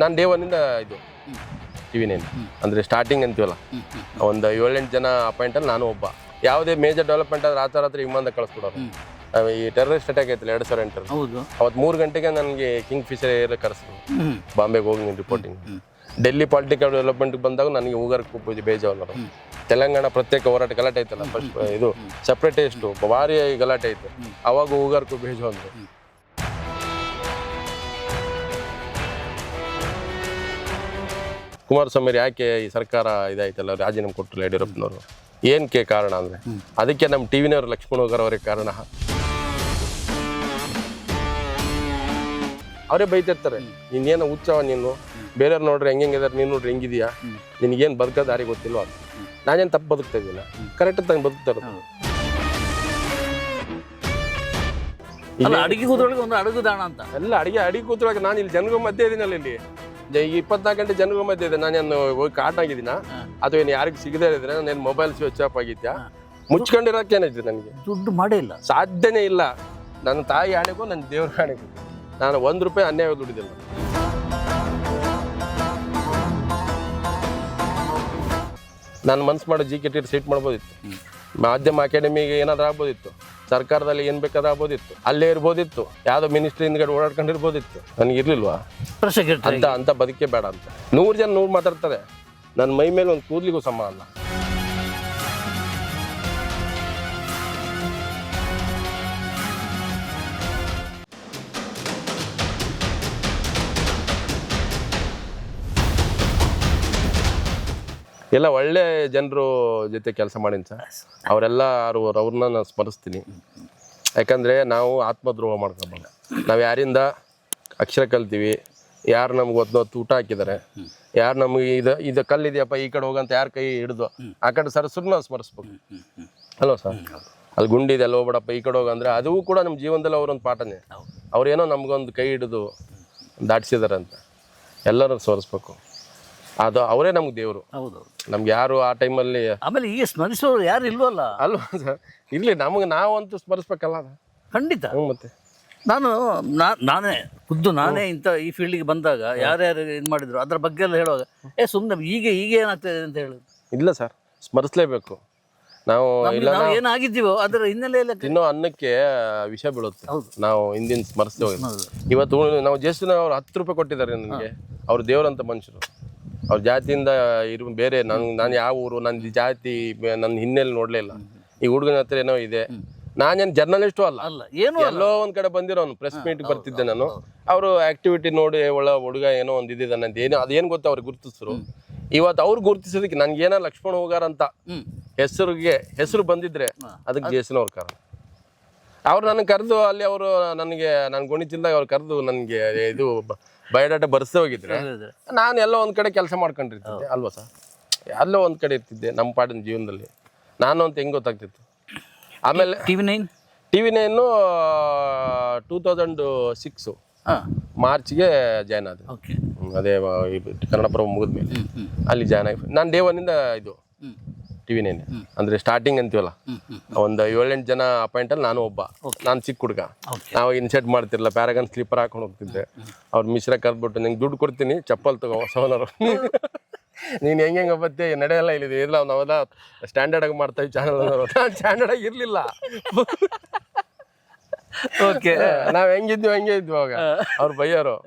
ನಾನು ಡೇ ಒನ್ನಿಂದ ಇದು TV9 ಅಂದರೆ ಸ್ಟಾರ್ಟಿಂಗ್ ಅಂತೀವಲ್ಲ ಒಂದು 7-8 ಜನ ಅಪಾಯಿಂಟಲ್ಲಿ ನಾನು ಒಬ್ಬ. ಯಾವುದೇ ಮೇಜರ್ ಡೆವಲಪ್ಮೆಂಟ್ ಆದ್ರೆ ರಾತ್ರಿ ವಿಮಾನದ ಕಳಿಸ್ಬಿಡೋರು. ಈ ಟೆರರಿಸ್ಟ್ ಅಟ್ಯಾಕ್ ಆಯ್ತಲ್ಲ 2008 ಅವತ್ತು 3 ಗಂಟೆಗೆ ನನಗೆ ಕಿಂಗ್ ಫಿಶರ್ ಏರ್ ಕರೆಸಿದ್ರು ಬಾಂಬೆಗೆ ಹೋಗಿ ನೀನು ರಿಪೋರ್ಟಿಂಗ್. ಡೆಲ್ಲಿ ಪೊಲಿಟಿಕಲ್ ಡೆವಲಪ್ಮೆಂಟ್ಗೆ ಬಂದಾಗ ನನಗೆ ಹೂಗಾರಕ್ಕೆ ಬೇಜವಾನರು. ತೆಲಂಗಾಣ ಪ್ರತ್ಯೇಕ ಹೋರಾಟ ಗಲಾಟೆ ಐತಲ್ಲ ಫಸ್ಟ್ ಇದು ಸಪ್ರೇಟಿಸ್ಟು ಭಾರಿ ಗಲಾಟೆ ಐತೆ, ಅವಾಗ ಹೂಗಾರಕ್ಕೂ ಬೇಜವಾನರು. ಕುಮಾರಸ್ವಾಮಿ ಯಾಕೆ ಈ ಸರ್ಕಾರ ಇದಾಯ್ತಲ್ಲ ರಾಜೀನಾಮೆ ಕೊಟ್ಟರು ಯಡಿಯೂರಪ್ಪನವರು, ಏನಕ್ಕೆ ಕಾರಣ ಅಂದರೆ ಅದಕ್ಕೆ ನಮ್ಮ TV9 ಲಕ್ಷ್ಮಣ್ ಹೂಗಾರ್ ಅವರೇ ಕಾರಣ. ಅವರೇ ಬೈತಿರ್ತಾರೆ, ನೀನೇನೋ ಹುಚ್ಚವ, ನೀನು ಬೇರೆಯವ್ರು ನೋಡ್ರಿ ಹೆಂಗಿದ್ದಾರೆ, ನೀನು ನೋಡ್ರಿ ಹೆಂಗಿದೆಯಾ, ನಿನಗೇನು ಬದುಕೋ ದಾರಿ ಗೊತ್ತಿಲ್ವ ಅಂತ. ನಾನೇನು ತಪ್ಪು ಬದುಕ್ತಾ ಇದ್ದೀನ, ಕರೆಕ್ಟ್ ತಂಗೆ ಬದುಕ್ತಾ ಇರೋದು. ಅಡಿಗೆ ಕೂತ್ರೊಳಗೆ ಒಂದು ಅಡುಗುದಾಣ ಅಂತ ಎಲ್ಲ ಅಡಿಗೆ ಕೂತ್ರೊಳಗೆ ನಾನು ಇಲ್ಲಿ ಜನಗಳ ಮಧ್ಯೆ ಇದೀನಲ್ಲ, ಇಲ್ಲಿ 24 ಗಂಟೆ ಜನಗಳ ಮಧ್ಯೆ ಇದೆ. ನಾನೇನು ಹೋಗಿ ಕಾಟ್ ಆಗಿದ್ದೀನ ಅಥವಾ ಏನು ಯಾರಿಗೆ ಸಿಗದೇ ಇದ್ರೆ ನಾನು ಮೊಬೈಲ್ ಸ್ವಿಚ್ ಆಫ್ ಆಗಿದ್ಯಾ, ಮುಚ್ಕೊಂಡಿರೋಕೆ ಏನಿದೆ ನನಗೆ ದುಡ್ಡು ಮಾಡೇ ಇಲ್ಲ, ಸಾಧ್ಯನೇ ಇಲ್ಲ. ನನ್ನ ತಾಯಿ ಆಣೆಗೂ ನನ್ನ ದೇವ್ರ ಆಣೆಗೂ ನಾನು 1 ರೂಪಾಯಿ ಅನ್ಯಾಯ ದುಡಿದಿಲ್ಲ. ನಾನು ಮನ್ಸು ಮಾಡೋ GKT ಸೀಟ್ ಮಾಡ್ಬೋದಿತ್ತು, ಮಾಧ್ಯಮ ಅಕಾಡೆಮಿಗೆ ಏನಾದ್ರು ಆಗ್ಬೋದಿತ್ತು, ಸರ್ಕಾರದಲ್ಲಿ ಏನು ಬೇಕಾದ್ರೂ ಆಗ್ಬೋದಿತ್ತು, ಅಲ್ಲೇ ಇರ್ಬೋದಿತ್ತು, ಯಾವುದೋ ಮಿನಿಸ್ಟ್ರಿ ಹಿಂದ್ಗಡೆ ಓಡಾಡ್ಕೊಂಡಿರ್ಬೋದಿತ್ತು. ನನಗೆ ಇರ್ಲಿಲ್ವಾ ಅಂತ ಬದುಕೆ ಬೇಡ ಅಂತ 100 ಜನ 100 ಮಾತಾಡ್ತಾರೆ. ನನ್ನ ಮೈ ಮೇಲೆ ಒಂದು ಕೂದಲಿಗೂ ಸಮ ಅಲ್ಲ. ಎಲ್ಲ ಒಳ್ಳೆ ಜನರು ಜೊತೆ ಕೆಲಸ ಮಾಡೀನಿ ಸರ್. ಅವ್ರನ್ನ ನಾನು ಸ್ಮರಿಸ್ತೀನಿ. ಯಾಕಂದರೆ ನಾವು ಆತ್ಮದ್ರೋಹ ಮಾಡ್ಕೊಬಾರ್ದು. ನಾವು ಯಾರಿಂದ ಅಕ್ಷರ ಕಲ್ತೀವಿ, ಯಾರು ನಮ್ಗೆ ಹೊತ್ತು ಊಟ ಹಾಕಿದ್ದಾರೆ, ಯಾರು ನಮಗೆ ಇದು ಕಲ್ಲಿದೆಯಪ್ಪ ಈ ಕಡೆ ಹೋಗಂತ ಯಾರು ಕೈ ಹಿಡಿದು ಆ ಕಡೆ ಸರಸ್ರನ್ನ ನಾವು ಸ್ಮರಿಸ್ಬೇಕು ಅಲ್ವ ಸರ್. ಅಲ್ಲಿ ಗುಂಡಿದೆ ಅಲ್ಲಿ ಹೋಗ್ಬೇಡಪ್ಪ ಈ ಕಡೆ ಹೋಗಂದ್ರೆ ಅದು ಕೂಡ ನಮ್ಮ ಜೀವನದಲ್ಲಿ ಅವರೊಂದು ಪಾಠನೇ. ಅವ್ರೇನೋ ನಮಗೊಂದು ಕೈ ಹಿಡಿದು ದಾಟಿಸಿದಾರೆ ಅಂತ ಎಲ್ಲರೂ ಸ್ಮರಿಸ್ಬೇಕು. ಅದು ಅವರೇ ನಮ್ಗೆ ದೇವರು. ಹೌದು, ನಮ್ಗೆ ಯಾರು ಆ ಟೈಮಲ್ಲಿ ಆಮೇಲೆ ಈಗ ಸ್ಮರಿಸೋರು ಯಾರು ಇಲ್ವಲ್ಲ ಅಲ್ವಾ ಸರ್. ಇರ್ಲಿ, ನಮಗೆ ನಾವಂತೂ ಸ್ಮರಿಸ್ಬೇಕಲ್ಲ. ಖಂಡಿತ. ಮತ್ತೆ ನಾನೇ ಇಂಥ ಈ ಫೀಲ್ಡಿಗೆ ಬಂದಾಗ ಯಾರ್ಯಾರು ಇದು ಮಾಡಿದ್ರು ಅದ್ರ ಬಗ್ಗೆ ಎಲ್ಲ ಹೇಳುವಾಗ ಸುಮ್ಮನೆ ಈಗ ಏನಾಗ್ತದೆ ಅಂತ ಹೇಳೋದು ಇಲ್ಲ ಸರ್, ಸ್ಮರಿಸ್ಲೇಬೇಕು. ನಾವು ಏನಾಗಿದ್ದೀವೋ ಅದರ ಹಿನ್ನೆಲೆಯಲ್ಲಿ ತಿನ್ನೋ ಅನ್ನಕ್ಕೆ ವಿಷ ಬೀಳುತ್ತೆ. ನಾವು ಹಿಂದಿನ ಸ್ಮರಿಸ್ತಾ ಹೋಗಿ ಇವತ್ತು ನಾವು ಜಸ್ಟ್ ಅವ್ರು 10 ರೂಪಾಯಿ ಕೊಟ್ಟಿದ್ದಾರೆ ನನಗೆ. ಅವ್ರು ದೇವರಂತ ಮನುಷ್ಯರು. ಅವ್ರ ಜಾತಿಯಿಂದ ಬೇರೆ ನಾನು ಯಾವ ಊರು, ನನ್ನ ಜಾತಿ, ನನ್ನ ಹಿನ್ನೆಲೆ ನೋಡ್ಲೇ ಇಲ್ಲ. ಈ ಹುಡುಗನ ಹತ್ರ ಏನೋ ಇದೆ. ನಾನೇನು ಜರ್ನಲಿಸ್ಟು ಅಲ್ಲ, ಎಲ್ಲೋ ಒಂದ್ ಕಡೆ ಬಂದಿರೋನು. ಪ್ರೆಸ್ ಮೀಟ್ ಬರ್ತಿದ್ದೆ ನಾನು. ಅವರು ಆಕ್ಟಿವಿಟಿ ನೋಡಿ ಒಳ್ಳೆ ಹುಡುಗ ಏನೋ ಒಂದು ಇದಿದ್ದಾನೆ ಅಂತ ಅದೇನು ಗೊತ್ತಾ ಅವ್ರಿಗೆ ಗುರುತಿಸ್ರು. ಇವತ್ತು ಅವ್ರು ಗುರುತಿಸೋದಕ್ಕೆ ನನ್ಗೇನೋ ಲಕ್ಷ್ಮಣ್ ಹೂಗಾರ್ ಅಂತ ಹೆಸರು ಬಂದಿದ್ರೆ ಅದಕ್ಕೆ ಜೇಸನವ್ರ ಕಾರಣ. ಅವ್ರು ನನಗೆ ಕರೆದು ಅಲ್ಲಿ ಅವರು ನಾನು ಗುಣಿತಿಲ್ದಾಗ ಅವ್ರು ಕರೆದು ನನಗೆ ಇದು ಬಯೋಡಾಟಾ ಬರ್ಸೇ ಹೋಗಿದ್ರೆ ನಾನು ಎಲ್ಲೋ ಒಂದ್ ಕಡೆ ಕೆಲಸ ಮಾಡ್ಕೊಂಡಿರ್ತಿದ್ದೆ ಅಲ್ವಾ ಸರ್. ಎಲ್ಲೋ ಒಂದ್ ಕಡೆ ಇರ್ತಿದ್ದೆ ನಮ್ಮ ಪಾಡಿನ ಜೀವನದಲ್ಲಿ. ನಾನು ಅಂತ ಹೆಂಗ್ ಗೊತ್ತಾಗ್ತಿತ್ತು. ಆಮೇಲೆ TV9 2006 ಮಾರ್ಚ್ಗೆ ಜಾಯ್ನ್ ಆದೆ. ಅದೇ ಕನ್ನಡಪ್ರಭ ಮುಗಿದ್ಮೇಲೆ ಅಲ್ಲಿ ಜಾಯ್ನ್ ಆಗಿ ನಾನು ಡೇ ಒನ್ನಿಂದ ಇದು TV9 ಅಂದರೆ ಸ್ಟಾರ್ಟಿಂಗ್ ಅಂತೀವಲ್ಲ ಒಂದು 7-8 ಜನ ಅಪಾಯಿಂಟಲ್ಲಿ ನಾನು ಒಬ್ಬ. ನಾನು ಚಿಕ್ಕ ಹುಡುಗ, ನಾವು ಇನ್ಸೆಟ್ ಮಾಡ್ತಿರಲ್ಲ, ಪ್ಯಾರಾಗನ್ ಸ್ಲೀಪರ್ ಹಾಕೊಂಡು ಹೋಗ್ತಿದ್ದೆ. ಅವ್ರು ಮಿಶ್ರ ಕರೆದ್ಬಿಟ್ಟು ನಿಂಗೆ ದುಡ್ಡು ಕೊಡ್ತೀನಿ, ಚಪ್ಪಲ್ ತಗೋ ಹೊಸವನರು, ನೀನು ಹೆಂಗೆ ಬತ್ತೆ ನಡೆಯಲ್ಲ ಇಲ್ಲಿದೆ ಇಲ್ಲ, ನಾವೆಲ್ಲ ಸ್ಟ್ಯಾಂಡರ್ಡ್ ಆಗಿ ಮಾಡ್ತಾ ಇದ್ವಿ ಚಾನಲ್. ನಾನು ಸ್ಟ್ಯಾಂಡರ್ಡ್ ಆಗಿ ಇರಲಿಲ್ಲ. ಓಕೆ, ನಾವ್ ಹೆಂಗಿದ್ವಿ ಹಂಗೆ ಇದ್ವಿ ಅವಾಗ. ಅವ್ರು ಬೈಯೋರು,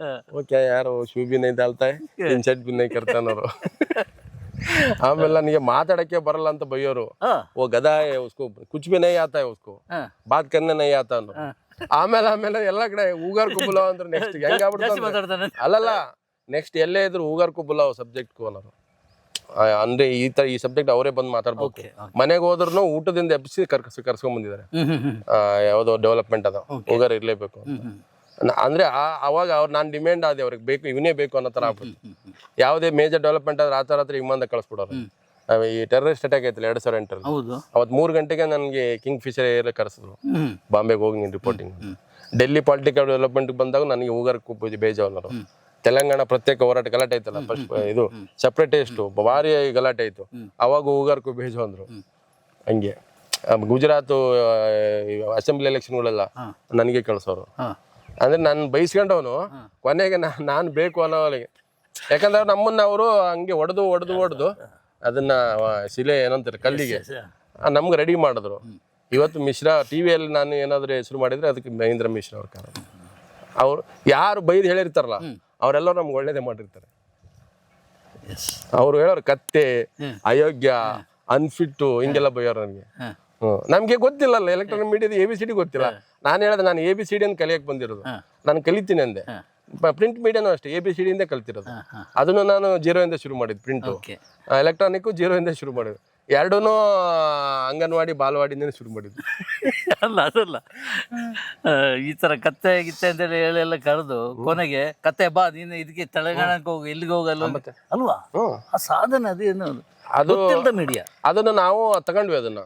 ಓಕೆ ಯಾರು ಶೂ ಬಿ ನೈ ಡಾಲ್ತಾ ಇನ್ಸೆಟ್ ಬಿ ನೈ ಕರ್ತಾನವರು. ಆಮೇಲೆ ನನಗೆ ಮಾತಾಡಕ್ಕೆ ಬರಲ್ಲ ಅಂತ ಬೈಯೋರು. ಓ ಗದಾ ಉಸ್ಕೋ ಕುಚ್ ಬಿ ನೈ ಆತಾ ಉಸ್ಕೋ, ಬಾತ್ ಕರ್ನೆ ನೈ ಆತಾ ಅನ್ನೋ. ಆಮೇಲೆ ಎಲ್ಲ ಕಡೆ ಹೂಗಾರ್ ಕುಬುಲಾವ್ ಅಂದ್ರೆ ನೆಕ್ಸ್ಟ್ ಹೆಂಗ್ ಆಗ್ಬಿಡ್ತಾನೆ. ಅಲ್ಲಲ್ಲ, ನೆಕ್ಸ್ಟ್ ಎಲ್ಲೇ ಇದ್ರು ಹೂಗಾರ್ ಕುಬುಲಾವ್ ಸಬ್ಜೆಕ್ಟ್ ಅನ್ನೋರು. ಅಂದ್ರೆ ಈ ಸಬ್ಜೆಕ್ಟ್ ಅವರೇ ಬಂದು ಮಾತಾಡ್ಬೇಕು. ಮನೆಗೆ ಹೋದ್ರು ಊಟದಿಂದ ಎಬ್ಬಿಸಿ ಕರ್ಸ್ಕೊಂಡ್ ಬಂದಿದ್ದಾರೆ. ಯಾವ್ದೋ ಡೆವಲಪ್ಮೆಂಟ್ ಅದ, ಹೂಗಾರ್ ಇರ್ಲೇಬೇಕು ಅಂದ್ರೆ ಅವಾಗ ನಾನು ಡಿಮ್ಯಾಂಡ್ ಆದೆ, ಅವ್ರಿಗೆ ಬೇಕು, ಇವನೇ ಬೇಕು ಅನ್ನೋ ತರ ಆಗ್ಬಿಟ್ಟು. ಯಾವುದೇ ಮೇಜರ್ ಡೆವಲಪ್ಮೆಂಟ್ ಆದ್ರೆ ರಾತ್ರಿ ವಿಮಾನದ ಕಳಿಸ್ಬಿಡೋರು. ಈ ಟೆರರಿಸ್ಟ್ ಅಟ್ಯಾಕ್ ಆಯ್ತಲ್ಲ 2008 ಅವತ್ತು 3 ಗಂಟೆಗೆ ನನಗೆ ಕಿಂಗ್ ಫಿಶರ್ ಏರ್ ಕರೆಸಿದ್ರು ಬಾಂಬೆಗೆ ಹೋಗಿ ನೀನು ರಿಪೋರ್ಟಿಂಗ್. ಡೆಲ್ಲಿ ಪೊಲಿಟಿಕಲ್ ಡೆವಲಪ್ಮೆಂಟ್ ಬಂದಾಗ ನನಗೆ ಹೂಗಾರಕ್ಕೆ ಬೇಜವಾನರು. ತೆಲಂಗಾಣ ಪ್ರತ್ಯೇಕ ಹೋರಾಟ ಗಲಾಟೆ ಐತಲ್ಲ ಫಸ್ಟ್ ಇದು ಸಪ್ರೇಟಿಸ್ಟು ಭಾರಿ ಗಲಾಟೆ ಆಯ್ತು, ಅವಾಗ ಹೂಗಾರಕ್ಕೂ ಬೇಜವಾನರು. ಹಂಗೆ ಗುಜರಾತ್ ಅಸೆಂಬ್ಲಿ ಎಲೆಕ್ಷನ್ಗಳೆಲ್ಲ ನನಗೆ ಕಳ್ಸೋರು. ಅಂದ್ರೆ ನಾನು ಬೈಸ್ಕೊಂಡವನು ಕೊನೆಗೆ ನಾನು ಬೇಕು ಅನ್ನೋವಳಿಗೆ ಯಾಕಂದ್ರೆ ನಮ್ಮನ್ನ ಅವರು ಹಂಗೆ ಹೊಡೆದು ಅದನ್ನ ಶಿಲೆ ಏನಂತಾರೆ ಕಲ್ಲಿಗೆ ನಮ್ಗೆ ರೆಡಿ ಮಾಡಿದ್ರು. ಇವತ್ತು ಮಿಶ್ರಾ ಟಿವಿಯಲ್ಲಿ ನಾನು ಏನಾದ್ರು ಹೆಸರು ಮಾಡಿದ್ರೆ ಅದಕ್ಕೆ ಮಹೇಂದ್ರ ಮಿಶ್ರಾ ಅವ್ರ ಕಾರಣ. ಅವ್ರು ಯಾರು ಬೈದು ಹೇಳಿರ್ತಾರಲ್ಲ ಅವರೆಲ್ಲರೂ ನಮ್ಗೆ ಒಳ್ಳೇದೇ ಮಾಡಿರ್ತಾರೆ. ಅವ್ರು ಹೇಳೋರು ಕತ್ತೆ, ಅಯೋಗ್ಯ, ಅನ್ಫಿಟ್ಟು ಹಿಂಗೆಲ್ಲ ಬೈಯೋರು ನನಗೆ. ನಮ್ಗೆ ಗೊತ್ತಿಲ್ಲಲ್ಲ ಎಲೆಕ್ಟ್ರಾನಿಕ್ ಮೀಡಿಯಾದ ABCD ಗೊತ್ತಿಲ್ಲ. ನಾನು ಹೇಳಿದೆ ನಾನು ABCD ಅಂತ ಕಲಿಯಕ್ಕೆ ಬಂದಿರೋದು, ನಾನು ಕಲಿತೀನಿ ಅಂದೆ. ಪ್ರಿಂಟ್ ಮೀಡಿಯಾನು ಅಷ್ಟೇ ABCD ಇಂದ ಕಲ್ತಿರೋದು. ಅದನ್ನು ನಾನು 0 ಇಂದ ಶುರು ಮಾಡಿದ್ದು. ಪ್ರಿಂಟು ಎಲೆಕ್ಟ್ರಾನಿಕ್ 0 ಇಂದ ಶುರು ಮಾಡಿದ್ದು. ಎರಡೂ ಅಂಗನವಾಡಿ ಬಾಲವಾಡಿನೇ ಶುರು ಮಾಡಿದ್ದು. ಅದಲ್ಲ ಈ ತರ ಕತ್ತೆ ಗಿತ್ತೆ ಅಂತೇಳಿ ಎಲ್ಲ ಕರೆದು ಕೊನೆಗೆ ಕತ್ತೆ ಬಾ ನೀನು ಇದಕ್ಕೆ ತೆಲಂಗಾಣಕ್ಕೆ ಹೋಗು ಎಲ್ಲಿಗೆ ಹೋಗಲ್ಲ ಅಲ್ವಾ? ಆ ಸಾಧನೆ ಅದೇನು ಅದು ಮೀಡಿಯಾ ಅದನ್ನ ನಾವು ತಗೊಂಡ್ವಿ ಅದನ್ನ.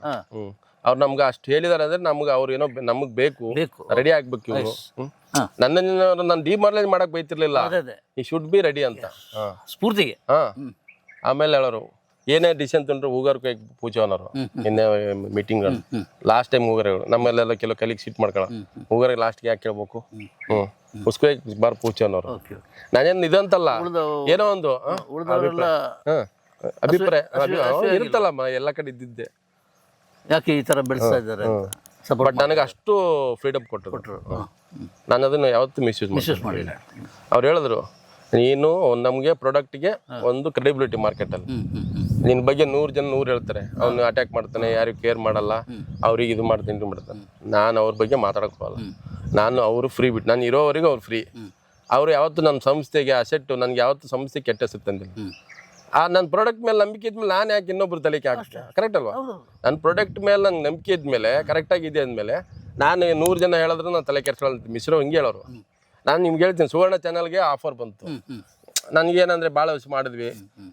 ಅವ್ರು ನಮ್ಗೆ ಅಷ್ಟು ಹೇಳಿದಾರೆ ಅಂದ್ರೆ ನಮ್ಗೆ ಅವ್ರು ಏನೋ ನಮಗ್ ಬೇಕು ರೆಡಿ ಆಗ್ಬೇಕು ಇವ್ರು. ನನ್ನ ಡಿಮಾರಲೈಸ್ ಮಾಡಕ್ ಬೈತಿರ್ಲಿಲ್ಲ, ಈ ಶುಡ್ ಬಿ ರೆಡಿ ಅಂತ ಸ್ಫೂರ್ತಿಗೆ. ಆಮೇಲೆ ಹೇಳೋರು ಏನೇ ಡಿಸಿಷನ್ ತಂದ್ರು ಹೂಗಾರ್ ಕೈ ಪೂಜೆ ಅನ್ನೋರು. ನಿನ್ನೆ ಮೀಟಿಂಗ್ ಲಾಸ್ಟ್ ಟೈಮ್ ಹೂಗಾರ ನಮ್ಮೆಲ್ಲ ಕೆಲವು ಕಲಿಗೆ ಸಿಟ್ ಮಾಡ್ಕೊಳ್ಳೋ ಹೂಗಾರಿಗೆ ಲಾಸ್ಟ್ಗೆ ಯಾಕೆ ಕೇಳ್ಬೇಕು, ಉಸ್ಕೋ ಬಾರ್ ಪೂಜೆ ಅನ್ನೋರು. ನಾನೇನು ಇದಂತಲ್ಲ, ಏನೋ ಒಂದು ಅಭಿಪ್ರಾಯ ಇರುತ್ತಲ್ಲಮ್ಮ ಎಲ್ಲ ಕಡೆ ಇದ್ದಿದ್ದೆ. ಯಾಕೆ ಈ ತರ ಬೆಳೆಸ್ತಾ ಇದ್ದಾರೆ ಬಟ್ ನನಗೆ ಅಷ್ಟು ಫ್ರೀಡಮ್ ಕೊಟ್ಟರು. ನಾನು ಅದನ್ನು ಯಾವತ್ತೂ ಮಿಸ್ಯೂಸ್ ಮಾಡಿಲ್ಲ. ಅವ್ರು ಹೇಳಿದ್ರು ನೀನು ನಮಗೆ ಪ್ರಾಡಕ್ಟ್ಗೆ ಒಂದು ಕ್ರೆಡಿಬಿಲಿಟಿ ಮಾರ್ಕೆಟಲ್ಲಿ. ನಿನ್ನ ಬಗ್ಗೆ 100 ಜನ 100 ಹೇಳ್ತಾರೆ, ಅವ್ನು ಅಟ್ಯಾಕ್ ಮಾಡ್ತಾನೆ, ಯಾರಿಗೂ ಕೇರ್ ಮಾಡಲ್ಲ, ಅವ್ರಿಗೆ ಇದು ಮಾಡ್ತೀನಿ ಇದು ಮಾಡ್ತಾನೆ. ನಾನು ಅವ್ರ ಬಗ್ಗೆ ಮಾತಾಡೋಕೆ ಹೋಗಲ್ಲ. ನಾನು ಅವರು ಫ್ರೀ ಬಿಟ್ಟು ನಾನು ಇರೋವರೆಗೂ ಅವ್ರು ಫ್ರೀ. ಅವರು ಯಾವತ್ತು ನನ್ನ ಸಂಸ್ಥೆಗೆ ಅಸೆಟ್ಟು ನನಗೆ ಯಾವತ್ತು ಸಂಸ್ಥೆ ಕೆಟ್ಟ ಹೆಸರು ತಂದಿಲ್ಲ. ನನ್ನ ಪ್ರಾಡಕ್ಟ್ ಮೇಲೆ ನಂಬಿಕೆ ಇದ್ಮೇಲೆ ನಾನು ಯಾಕೆ ಇನ್ನೊಬ್ರು ತಲೆಗೆ ಹಾಕ್ತೀನಿ? ಕರೆಕ್ಟ್ ಅಲ್ವಾ? ನನ್ನ ಪ್ರಾಡಕ್ಟ್ ಮೇಲೆ ನಂಗೆ ನಂಬಿಕೆ ಇದ್ಮೇಲೆ ಕರೆಕ್ಟಾಗಿದೆ ಅಂದಮೇಲೆ ನಾನು 100 ಜನ ಹೇಳಿದ್ರು ನಾನು ತಲೆ ಕೆಡ್ಸ್ಕೊಳ್ಳೋ. ಮಿಶ್ರೋ ಹಿಂಗೆ ಹೇಳೋರು. ನಾನು ನಿಮ್ಗೆ ಹೇಳ್ತೀನಿ, ಸುವರ್ಣ ಚಾನಲ್ಗೆ ಆಫರ್ ಬಂತು. ನನಗೇನಂದ್ರೆ ಭಾಳ ವರ್ಷ ಮಾಡಿದ್ವಿ,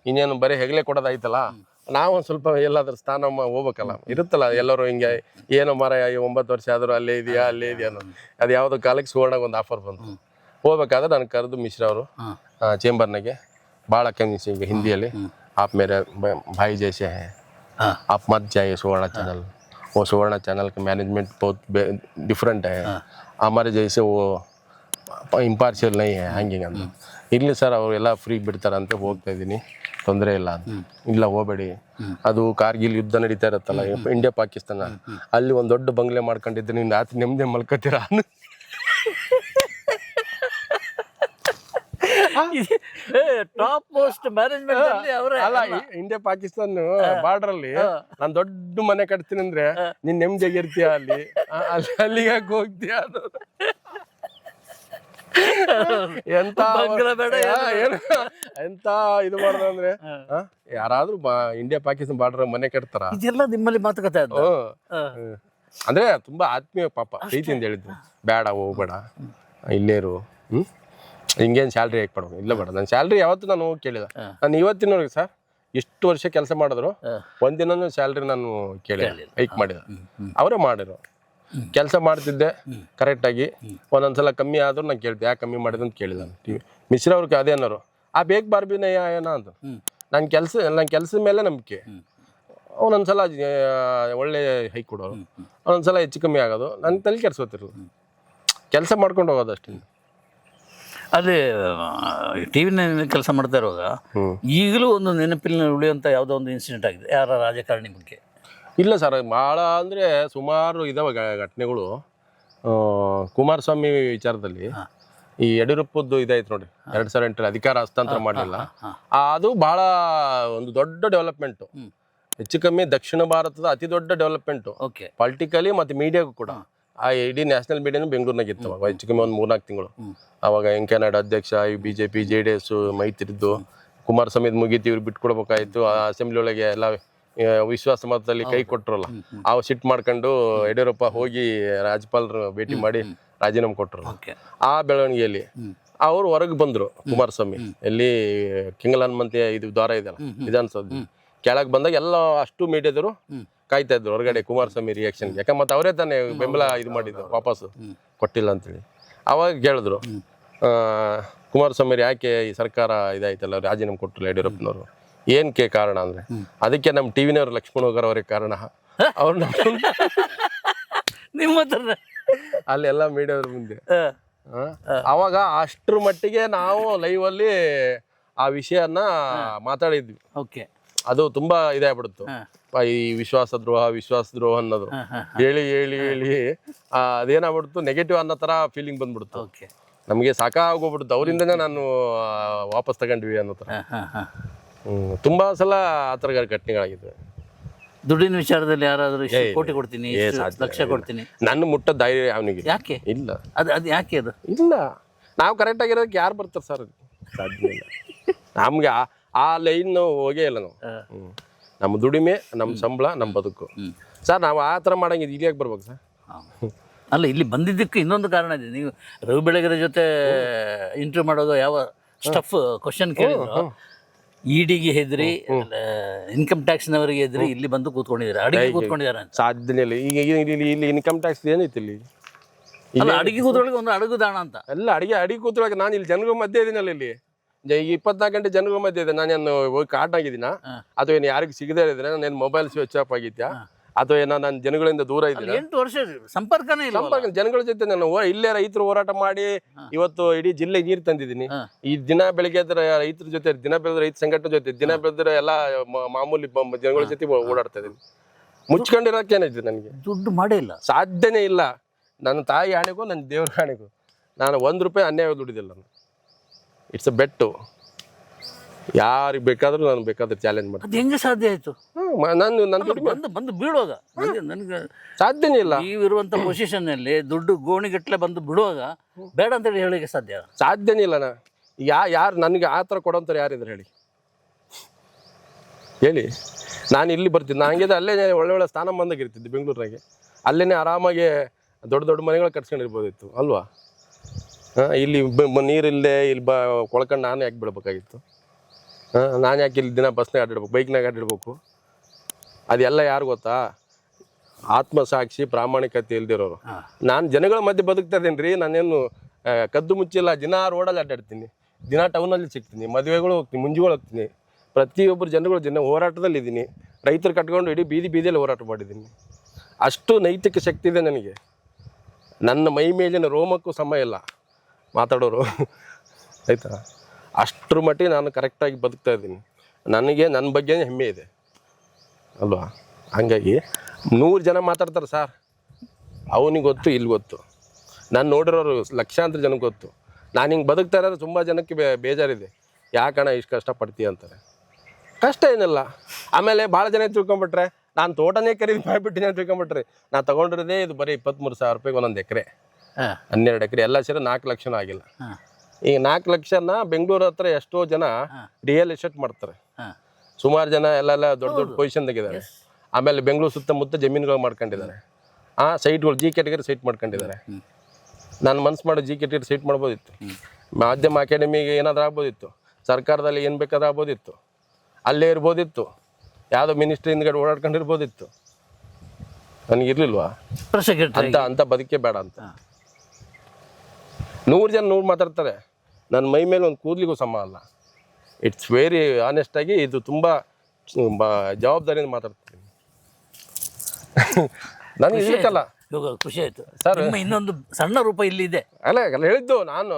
ಇನ್ನೇನು ಬರೀ ಹೆಗಲೆ ಕೊಡೋದಾಯ್ತಲ್ಲ, ನಾವು ಒಂದು ಸ್ವಲ್ಪ ಎಲ್ಲಾದ್ರೂ ಸ್ಥಾನ ಹೋಗ್ಬೇಕಲ್ಲ, ಇರುತ್ತಲ್ಲ ಎಲ್ಲರೂ ಹಿಂಗೆ ಏನೋ ಮರ 9 ವರ್ಷ ಆದರೂ ಅಲ್ಲೇ ಇದೆಯಾ ಅನ್ನೋದು. ಅದು ಯಾವುದೋ ಕಾಲಕ್ಕೆ ಸುವರ್ಣಗೆ ಒಂದು ಆಫರ್ ಬಂತು. ಹೋಗ್ಬೇಕಾದ್ರೆ ನನಗೆ ಕರೆದು ಮಿಶ್ರಾ ಅವರು ಚೇಂಬರ್ನಾಗೆ ಭಾಳ ಕಮಿಸಿ ಈಗ ಹಿಂದಿಯಲ್ಲಿ आप मेरे भाई जैसे हैं, आप मत जाइए सुवर्ण चैनल, वो सुवर्ण चैनल का मैनेजमेंट बहुत डिफरेंट है, हमारे जैसे वो ಇಂಪಾರ್ಷಿಯಲ್ ನೈ ಹಂಗೆ ಅಂತ. ಇಲ್ಲಿ ಸರ್ ಅವರೆಲ್ಲ ಫ್ರೀ ಬಿಡ್ತಾರಂತೆ, ಹೋಗ್ತಾ ಇದ್ದೀನಿ, ತೊಂದರೆ ಇಲ್ಲ ಅಂತ. ಇಲ್ಲ ಹೋಗಬೇಡಿ, ಅದು ಕಾರ್ಗಿಲ್ ಯುದ್ಧ ನಡೀತಾ ಇರುತ್ತಲ್ಲ ಇಂಡಿಯಾ ಪಾಕಿಸ್ತಾನ, ಅಲ್ಲಿ ಒಂದು ದೊಡ್ಡ ಬಂಗ್ಲೆ ಮಾಡ್ಕೊಂಡಿದ್ರೆ ನೀವು ರಾತ್ರಿ ನೆಮ್ಮದಿ ಮಲ್ಕೋತೀರಾ. ಟಾಪ್ ಮೋಸ್ಟ್ ಮ್ಯಾನೇಜ್ಮೆಂಟ್ ಅಲ್ಲ, ಇಂಡಿಯಾ ಪಾಕಿಸ್ತಾನ ಬಾರ್ಡರ್ ಅಲ್ಲಿ ನಾನು ದೊಡ್ಡ ಮನೆ ಕಟ್ತೀನಿ ಅಂದ್ರೆ ನೀನ್ ನೆಮ್ಮದಿಯಾಗಿರ್ತೀಯ, ಅಲ್ಲಿಗೆ ಯಾಕೆ ಹೋಗ್ತೀಯ? ಎಂತ ಇದು ಮಾಡೋದಂದ್ರೆ ಯಾರಾದ್ರೂ ಇಂಡಿಯಾ ಪಾಕಿಸ್ತಾನ ಬಾರ್ಡರ್ ಮನೆ ಕಟ್ತಾರ? ಇದೆಲ್ಲ ನಿಮ್ಮಲ್ಲಿ ಮಾತುಕತೆ ಅಂದ್ರೆ ತುಂಬಾ ಆತ್ಮೀಯ ಪಾಪ ಪ್ರೀತಿಯಿಂದ ಹೇಳಿದ್ರು, ಬೇಡ ಹೋಗ್ಬೇಡ ಇಲ್ಲೇರು, ಹಿಂಗೇನು ಸ್ಯಾಲ್ರಿ ಹೇಗೆ ಪಡ್ಬೇಕು, ಇಲ್ಲ ಬೇಡ. ನನ್ನ ಸ್ಯಾಲ್ರಿ ಯಾವತ್ತೂ ನಾನು ಹೋಗಿ ಕೇಳಿದ. ನಾನು ಇವತ್ತಿನವ್ರಿಗೆ ಸರ್ ಎಷ್ಟು ವರ್ಷ ಕೆಲಸ ಮಾಡಿದ್ರು ಒಂದಿನ ಸ್ಯಾಲ್ರಿ ನಾನು ಕೇಳಿಲ್ಲ, ಹೈಕ್ ಮಾಡಿದ. ಅವರೇ ಮಾಡಿರೋ ಕೆಲಸ ಮಾಡ್ತಿದ್ದೆ ಕರೆಕ್ಟಾಗಿ. ಒಂದೊಂದ್ಸಲ ಕಮ್ಮಿ ಆದ್ರೂ ನಾನು ಕೇಳ್ತೆ, ಯಾಕೆ ಕಮ್ಮಿ ಮಾಡಿದೆ ಅಂತ ಕೇಳಿದ. ಮಿಶ್ರಾ ಅವ್ರಿಗೆ ಅದೇ ಅನ್ನೋರು, ಆ ಬೇಗ ಬಾರ್ಬಿನಯ್ಯ ಏನೋ ಅಂತ. ನನ್ನ ಕೆಲಸದ ಮೇಲೆ ನಂಬಿಕೆ. ಒಂದೊಂದ್ಸಲ ಒಳ್ಳೆ ಹೈಕ್ ಕೊಡೋರು, ಒಂದೊಂದ್ಸಲ ಹೆಚ್ಚು ಕಮ್ಮಿ ಆಗೋದು. ನನ್ನ ತಲೆ ಕೆಡ್ಸೋತಿರೋದು, ಕೆಲಸ ಮಾಡ್ಕೊಂಡು ಹೋಗೋದು ಅಷ್ಟೇ. ಅದೇ ಟಿವಿನಲ್ಲಿ ಕೆಲಸ ಮಾಡ್ತಾ ಇರುವಾಗ ಈಗಲೂ ಒಂದು ನೆನಪಿನಲ್ಲಿ ಉಳಿಯುವಂಥ ಯಾವುದೋ ಒಂದು ಇನ್ಸಿಡೆಂಟ್ ಆಗಿದೆ ಯಾರ ರಾಜಕಾರಣಿ ಬಗ್ಗೆ? ಇಲ್ಲ ಸರ್, ಭಾಳ ಅಂದರೆ ಸುಮಾರು ಇದಾವೆ ಘಟನೆಗಳು. ಕುಮಾರಸ್ವಾಮಿ ವಿಚಾರದಲ್ಲಿ ಈ ಯಡಿಯೂರಪ್ಪದ್ದು ಇದಾಯ್ತು ನೋಡಿ, 2008 ಅಧಿಕಾರ ಹಸ್ತಾಂತರ ಮಾಡಲಿಲ್ಲ. ಅದು ಭಾಳ ಒಂದು ದೊಡ್ಡ ಡೆವಲಪ್ಮೆಂಟು, ಹೆಚ್ಚು ಕಮ್ಮಿ ದಕ್ಷಿಣ ಭಾರತದ ಅತಿ ದೊಡ್ಡ ಡೆವಲಪ್ಮೆಂಟು, ಪೊಲಿಟಿಕಲಿ ಮತ್ತು ಮೀಡಿಯಾಗೂ ಕೂಡ. ಆ ಇಡೀ ನ್ಯಾಷನಲ್ ಮೀಡಿಯಾನು ಬೆಂಗಳೂರಿನಾಗ ಇತ್ತು ಅವಾಗ, ಹೆಚ್ಚು ಕಮ್ಮಿ ಒಂದು 4-4 ತಿಂಗಳು. ಅವಾಗ ವೆಂಕಯ್ಯನಾಯ್ಡು ಅಧ್ಯಕ್ಷ, ಈ BJP JDS ಮೈತ್ರಿದ್ದು, ಕುಮಾರಸ್ವಾಮಿ ಮುಗೀತಿ, ಇವ್ರು ಬಿಟ್ಕೊಡ್ಬೇಕಾಯ್ತು. ಅಸೆಂಬ್ಲಿ ಒಳಗೆ ಎಲ್ಲ ವಿಶ್ವಾಸ ಮತದಲ್ಲಿ ಕೈ ಕೊಟ್ಟರಲ್ಲ, ಅವು ಸಿಟ್ ಮಾಡ್ಕೊಂಡು ಯಡಿಯೂರಪ್ಪ ಹೋಗಿ ರಾಜ್ಯಪಾಲರು ಭೇಟಿ ಮಾಡಿ ರಾಜೀನಾಮೆ ಕೊಟ್ಟರು. ಆ ಬೆಳವಣಿಗೆಯಲ್ಲಿ ಅವರು ಹೊರಗೆ ಬಂದರು ಕುಮಾರಸ್ವಾಮಿ, ಎಲ್ಲಿ ಕಿಂಗಲಹನುಮಂತಿ ಇದು ದ್ವಾರ ಇದೆಯಲ್ಲ ವಿಧಾನಸೌಧ ಕೆಳಗೆ ಬಂದಾಗ ಎಲ್ಲ ಅಷ್ಟು ಮೀಡಿಯಾದವರು ಕಾಯ್ತಾ ಇದ್ರು ಹೊರಗಡೆ ಕುಮಾರಸ್ವಾಮಿ ರಿಯಾಕ್ಷನ್. ಯಾಕಂದ್ರೆ ಮತ್ತೆ ಅವರೇ ತಾನೇ ಬೆಂಬಲ ಇದು ಮಾಡಿದ್ದು, ವಾಪಸ್ಸು ಕೊಟ್ಟಿಲ್ಲ ಅಂತೇಳಿ. ಅವಾಗ ಕೇಳಿದ್ರು, ಕುಮಾರಸ್ವಾಮಿ ಯಾಕೆ ಈ ಸರ್ಕಾರ ಇದಾಯ್ತಲ್ಲ ರಾಜೀನಾಮೆ ಕೊಟ್ಟರು ಯಡಿಯೂರಪ್ಪನವರು, ಏನಕ್ಕೆ ಕಾರಣ ಅಂದರೆ ಅದಕ್ಕೆ ನಮ್ಮ ಟಿವಿನವ್ರು ಲಕ್ಷ್ಮಣ್ ಹೋಗರ್ ಅವರಿಗೆ ಕಾರಣ. ಅವ್ರು ನಿಮ್ಮ ಹತ್ರ ಅಲ್ಲೆಲ್ಲ ಮೀಡಿಯಾವ್ರ ಮುಂದೆ. ಅವಾಗ ಅಷ್ಟ್ರ ಮಟ್ಟಿಗೆ ನಾವು ಲೈವಲ್ಲಿ ಆ ವಿಷಯನ ಮಾತಾಡಿದ್ವಿ. ಓಕೆ. ಅದು ತುಂಬಾ ಇದಾಗ್ಬಿಡ್ತು, ಈ ವಿಶ್ವಾಸ ದ್ರೋಹ ಅನ್ನೋದು ಹೇಳಿ ಹೇಳಿ ಹೇಳಿ ಅದೇನಾಗ್ಬಿಡ್ತು, ನೆಗೆಟಿವ್ ಅನ್ನೋ ತರ ಫೀಲಿಂಗ್ ಬಂದ್ಬಿಡ್ತು. ಓಕೆ. ನಮಗೆ ಸಾಕಾಗೋಗ್ಬಿಡ್ತು, ಅವರಿಂದನೇ ನಾನು ವಾಪಸ್ ತಗೊಂಡ್ವಿ ಅನ್ನೋ ತರ. ತುಂಬಾ ಸಲ ಆ ಥರ ಘಟನೆಗಳಾಗಿದ್ವಿ. ದುಡ್ಡಿನ ವಿಚಾರದಲ್ಲಿ ಯಾರಾದ್ರೂ ಇಷ್ಟು ಕೋಟಿ ಕೊಡ್ತೀನಿ, ಇಷ್ಟು ಲಕ್ಷ ಕೊಡ್ತೀನಿ, ನನ್ನ ಮುಟ್ಟ ಧೈರ್ಯ ಅವನಿಗೆ ಯಾಕೆ ಇಲ್ಲ. ಅದು ಯಾಕೆ ಅದು ಇಲ್ಲ, ನಾವು ಕರೆಕ್ಟ್ ಆಗಿರೋದಕ್ಕೆ ಯಾರು ಬರ್ತಾರೆ ಸರ್? ಸಾಧ್ಯ ಇಲ್ಲ. ನಮ್ಗೆ ಆ ಲೈನ್ ಹೋಗೇ ಇಲ್ಲ ನಾವು. ನಮ್ಮ ದುಡಿಮೆ, ನಮ್ಮ ಸಂಬಳ, ನಮ್ಮ ಬದುಕು ಸರ್. ನಾವು ಆ ಥರ ಮಾಡಂಗಿದ್ದು ಇಲ್ಲಿ ಯಾಕೆ ಬರ್ಬೇಕು ಸರ್? ಅಲ್ಲ, ಇಲ್ಲಿ ಬಂದಿದ್ದಕ್ಕೆ ಇನ್ನೊಂದು ಕಾರಣ ಇದೆ. ನೀವು ರವಿ ಬೆಳಗೆರೆ ಜೊತೆ ಇಂಟರ್ವ್ಯೂ ಮಾಡೋದು ಯಾವ ಸ್ಟಫ್ ಕ್ವಶನ್ ಕೇಳಿದ್ರು, ಇಡಿಗೆ ಹೆದರಿ, ಇನ್ಕಮ್ ಟ್ಯಾಕ್ಸ್ನವರಿಗೆ ಹೆದರಿ ಇಲ್ಲಿ ಬಂದು ಕೂತ್ಕೊಂಡಿದ್ದಾರೆ, ಅಡಿಗೆ ಕೂತ್ಕೊಂಡಿದ್ದಾರೆ ಅಂತ. ಸಾಧ್ಯನೇ ಇಲ್ಲ. ಈಗ ಇಲ್ಲಿ ಇನ್ಕಮ್ ಟ್ಯಾಕ್ಸ್ ಏನೈತಿ ಇಲ್ಲಿ? ಅಲ್ಲ, ಅಡಿಗೆ ಕೂತ್ಕೊಳ್ಳಿ ಒಂದು ಅಡುಗುದಾಣ ಅಂತ. ಎಲ್ಲ ಅಡಿಗೆ ಕೂತ್ಕೊಳ್ಳೋಕೆ ನಾನು ಇಲ್ಲಿ ಜನಗಳ ಮಧ್ಯೆ ಇದೀನಲ್ಲ. ಇಲ್ಲಿ 24 ಗಂಟೆ ಜನಗಳ ಮಧ್ಯೆ ಇದೆ. ನಾನೇನು ಹೋಗಿ ಕಾಟ್ ಆಗಿದ್ದೀನ, ಅಥವಾ ಏನು ಯಾರಿಗೆ ಸಿಗದೇ ಇದ್ರೆ ನಾನೇನು ಮೊಬೈಲ್ ಸ್ವಿಚ್ ಆಫ್ ಆಗಿದ್ಯಾ, ಅಥವಾ ಏನೋ ನಾನು ಜನಗಳಿಂದ ದೂರ ಇದ್ದೀನಿ. 8 ವರ್ಷ ಸಂಪರ್ಕನೇ ಇಲ್ಲ. ಸಂಪರ್ಕ ಜನಗಳ ಜೊತೆ ನಾನು ಇಲ್ಲೇ ರೈತರು ಹೋರಾಟ ಮಾಡಿ ಇವತ್ತು ಇಡೀ ಜಿಲ್ಲೆಗೆ ನೀರು ತಂದಿದ್ದೀನಿ. ಈ ದಿನ ಬೆಳಿಗ್ಗೆ ಎದ್ರೆ ರೈತರ ಜೊತೆ, ದಿನ ಬೆಳೆದ್ರೆ ರೈತ ಸಂಘಟನೆ ಜೊತೆ, ದಿನ ಬೆಳೆದ್ರೆ ಎಲ್ಲ ಮಾಮೂಲಿ ಜನಗಳ ಜೊತೆ ಓಡಾಡ್ತಾ ಇದ್ದೀನಿ. ಮುಚ್ಕೊಂಡಿರೋಕೆ ಏನಿದೆ ನನಗೆ? ದುಡ್ಡು ಮಾಡೇ ಇಲ್ಲ, ಸಾಧ್ಯನೇ ಇಲ್ಲ. ನನ್ನ ತಾಯಿ ಹಣೆಗೂ ನನ್ನ ದೇವ್ರ ಹಣೆಗೂ ನಾನು 1 ರೂಪಾಯಿ ಅನ್ಯಾಯ ದುಡಿದಿಲ್ಲ. ನಾನು ಇಟ್ಸ್ ಅ ಬೆಟ್ಟು. ಯಾರಿಗೆ ಬೇಕಾದ್ರೂ ನಾನು ಬೇಕಾದ್ರೆ ಚಾಲೆಂಜ್ ಮಾಡ್ತೀನಿ. ಅದು ಹೆಂಗೆ ಸಾಧ್ಯ ಆಯ್ತು? ನನ್ನ ಬಂದು ಬೀಳುವಾಗ ನನಗೆ ಸಾಧ್ಯನೇ ಇಲ್ಲ. ನೀವಿರುವಂತ ಪೊಸಿಷನ್ ಅಲ್ಲಿ ದುಡ್ಡು ಗೋಣಿಗಟ್ಟಲೆ ಬಂದು ಬಿಡುವಾಗ ಬೇಡ ಅಂತೇಳಿ ಹೇಳಿಕೆ ಸಾಧ್ಯನೇ ಇಲ್ಲ. ಯಾರು ನನಗೆ ಆ ಥರ ಕೊಡೋಂಥವ್ರು ಯಾರಿದ್ರು ಹೇಳಿ. ನಾನು ಇಲ್ಲಿ ಬರ್ತಿದ್ದೆ, ನಂಗೆ ಅಲ್ಲೇ ಒಳ್ಳೆ ಸ್ಥಾನ ಬಂದಾಗ ಇರ್ತಿದ್ದೆ ಬೆಂಗಳೂರಾಗೆ. ಅಲ್ಲೇ ಆರಾಮಾಗಿ ದೊಡ್ಡ ಮನೆಗಳು ಕಟ್ಸ್ಕೊಂಡಿರ್ಬೋದಿತ್ತು ಅಲ್ವಾ? ಇಲ್ಲಿ ನೀರಿಲ್ಲದೆ ಇಲ್ಲಿ ಕೊಳ್ಕೊಂಡು ನಾನು ಯಾಕೆ ಬಿಡ್ಬೇಕಾಗಿತ್ತು? ನಾನು ಯಾಕೆ ಇಲ್ಲಿ ದಿನ ಬಸ್ನಾಗ ಆಡಿಡ್ಬೇಕು, ಬೈಕ್ನಾಗ ಆಡಿಡ್ಬೇಕು? ಅದೆಲ್ಲ ಯಾರು ಗೊತ್ತಾ? ಆತ್ಮಸಾಕ್ಷಿ, ಪ್ರಾಮಾಣಿಕತೆ ಇಲ್ದಿರೋರು. ನಾನು ಜನಗಳ ಮಧ್ಯೆ ಬದುಕ್ತಾ ಇದ್ದೀನಿ ರೀ. ನಾನೇನು ಕದ್ದು ಮುಚ್ಚಿಲ್ಲ. ದಿನ ರೋಡಲ್ಲಿ ಅಡ್ಡಾಡ್ತೀನಿ, ದಿನ ಟೌನಲ್ಲಿ ಸಿಗ್ತೀನಿ, ಮದುವೆಗಳು ಹೋಗ್ತೀನಿ, ಮುಂಜಿಗಳು ಹೋಗ್ತೀನಿ. ಪ್ರತಿಯೊಬ್ಬರು ಜನಗಳು ಹೋರಾಟದಲ್ಲಿ ಇದ್ದೀನಿ. ರೈತರು ಕಟ್ಕೊಂಡು ಇಡೀ ಬೀದಿಯಲ್ಲಿ ಹೋರಾಟ ಮಾಡಿದ್ದೀನಿ. ಅಷ್ಟು ನೈತಿಕ ಶಕ್ತಿ ಇದೆ ನನಗೆ. ನನ್ನ ಮೈ ಮೇಲಿನ ರೋಮಕ್ಕೂ ಸಮಯ ಇಲ್ಲ ಮಾತಾಡೋರು, ಆಯ್ತಾ? ಅಷ್ಟರ ಮಟ್ಟಿಗೆ ನಾನು ಕರೆಕ್ಟಾಗಿ ಬದುಕ್ತಾ ಇದ್ದೀನಿ. ನನಗೆ ನನ್ನ ಬಗ್ಗೆ ಹೆಮ್ಮೆ ಇದೆ ಅಲ್ವಾ? ಹಂಗಾಗಿ 100 ಜನ ಮಾತಾಡ್ತಾರೆ ಸರ್, ಅವನಿಗೆ ಗೊತ್ತು, ಇಲ್ಲಿ ಗೊತ್ತು. ನಾನು ನೋಡಿರೋರು ಲಕ್ಷಾಂತರ ಜನಕ್ಕೆ ಗೊತ್ತು. ನಾನು ಹಿಂಗೆ ಬದುಕ್ತಾ ಇರೋದು ತುಂಬ ಜನಕ್ಕೆ ಬೇಜಾರಿದೆ. ಯಾಕಣ್ಣ ಇಷ್ಟು ಕಷ್ಟಪಡ್ತೀಯ ಅಂತಾರೆ. ಕಷ್ಟ ಏನಿಲ್ಲ. ಆಮೇಲೆ ಭಾಳ ಜನ ತಿಳ್ಕೊಂಬಿಟ್ರೆ ನಾನು ತೋಟನೇ ಖರೀದಿ ಮಾಡಿಬಿಟ್ಟಿನಿ ಅಂತ ತಿಳ್ಕೊಂಬಿಟ್ರೆ, ನಾನು ತೊಗೊಂಡಿರೋದೇ ಇದು ಬರೀ 23,000 ರೂಪಾಯಿಗೆ 1 ಎಕರೆ, 12 ಎಕರೆ ಎಲ್ಲ ಸೇರಿ 4 ಲಕ್ಷನೂ ಆಗಿಲ್ಲ. ಈಗ 4 ಲಕ್ಷನ ಬೆಂಗಳೂರು ಹತ್ರ ಎಷ್ಟೋ ಜನ ರಿಯಲ್ ಎಸ್ಟೇಟ್ ಮಾಡ್ತಾರೆ. ಸುಮಾರು ಜನ ಎಲ್ಲ ದೊಡ್ಡ ಪೊಸಿಷನ್ದಾಗಿದ್ದಾರೆ. ಆಮೇಲೆ ಬೆಂಗಳೂರು ಸುತ್ತಮುತ್ತ ಜಮೀನುಗಳು ಮಾಡ್ಕೊಂಡಿದ್ದಾರೆ. ಸೈಟ್ಗಳು ಜಿ ಕ್ಯಾಟಗರಿ ಸೈಟ್ ಮಾಡ್ಕೊಂಡಿದ್ದಾರೆ. ನಾನು ಮನ್ಸು ಮಾಡೋ ಜಿ ಕ್ಯಾಟಗರಿ ಸೈಟ್ ಮಾಡ್ಬೋದಿತ್ತು. ಮಾಧ್ಯಮ ಅಕಾಡೆಮಿಗೆ ಏನಾದರೂ ಆಗ್ಬೋದಿತ್ತು. ಸರ್ಕಾರದಲ್ಲಿ ಏನು ಬೇಕಾದ್ರೂ ಆಗ್ಬೋದಿತ್ತು. ಅಲ್ಲೇ ಇರ್ಬೋದಿತ್ತು. ಯಾವುದೋ ಮಿನಿಸ್ಟ್ರಿ ಹಿಂದ್ಗಡೆ ಓಡಾಡ್ಕೊಂಡಿರ್ಬೋದಿತ್ತು. ನನಗಿರ್ಲಿಲ್ವಾ ಅಂತ ಬದುಕೆ ಬೇಡ ಅಂತ. 100 ಜನ 100 ಮಾತಾಡ್ತಾರೆ. ನನ್ನ ಮೈ ಮೇಲೆ ಒಂದು ಕೂದಲಿಗೂ ಸಮ ಅಲ್ಲ. ಇಟ್ಸ್ ವೆರಿ ಆನೆಸ್ಟಾಗಿ ಇದು ತುಂಬ ಜವಾಬ್ದಾರಿಯಿಂದ ಮಾತಾಡ್ತೀನಿ. ನನಗೆ ಇದಕ್ಕಲ್ಲ ಖುಷಿ ಆಯ್ತು ಸರ್. ಇನ್ನೊಂದು ಸಣ್ಣ ರೂಪ ಇಲ್ಲಿ ಇದೆ. ಅಲ್ಲ ಹೇಳಿದ್ದು ನಾನು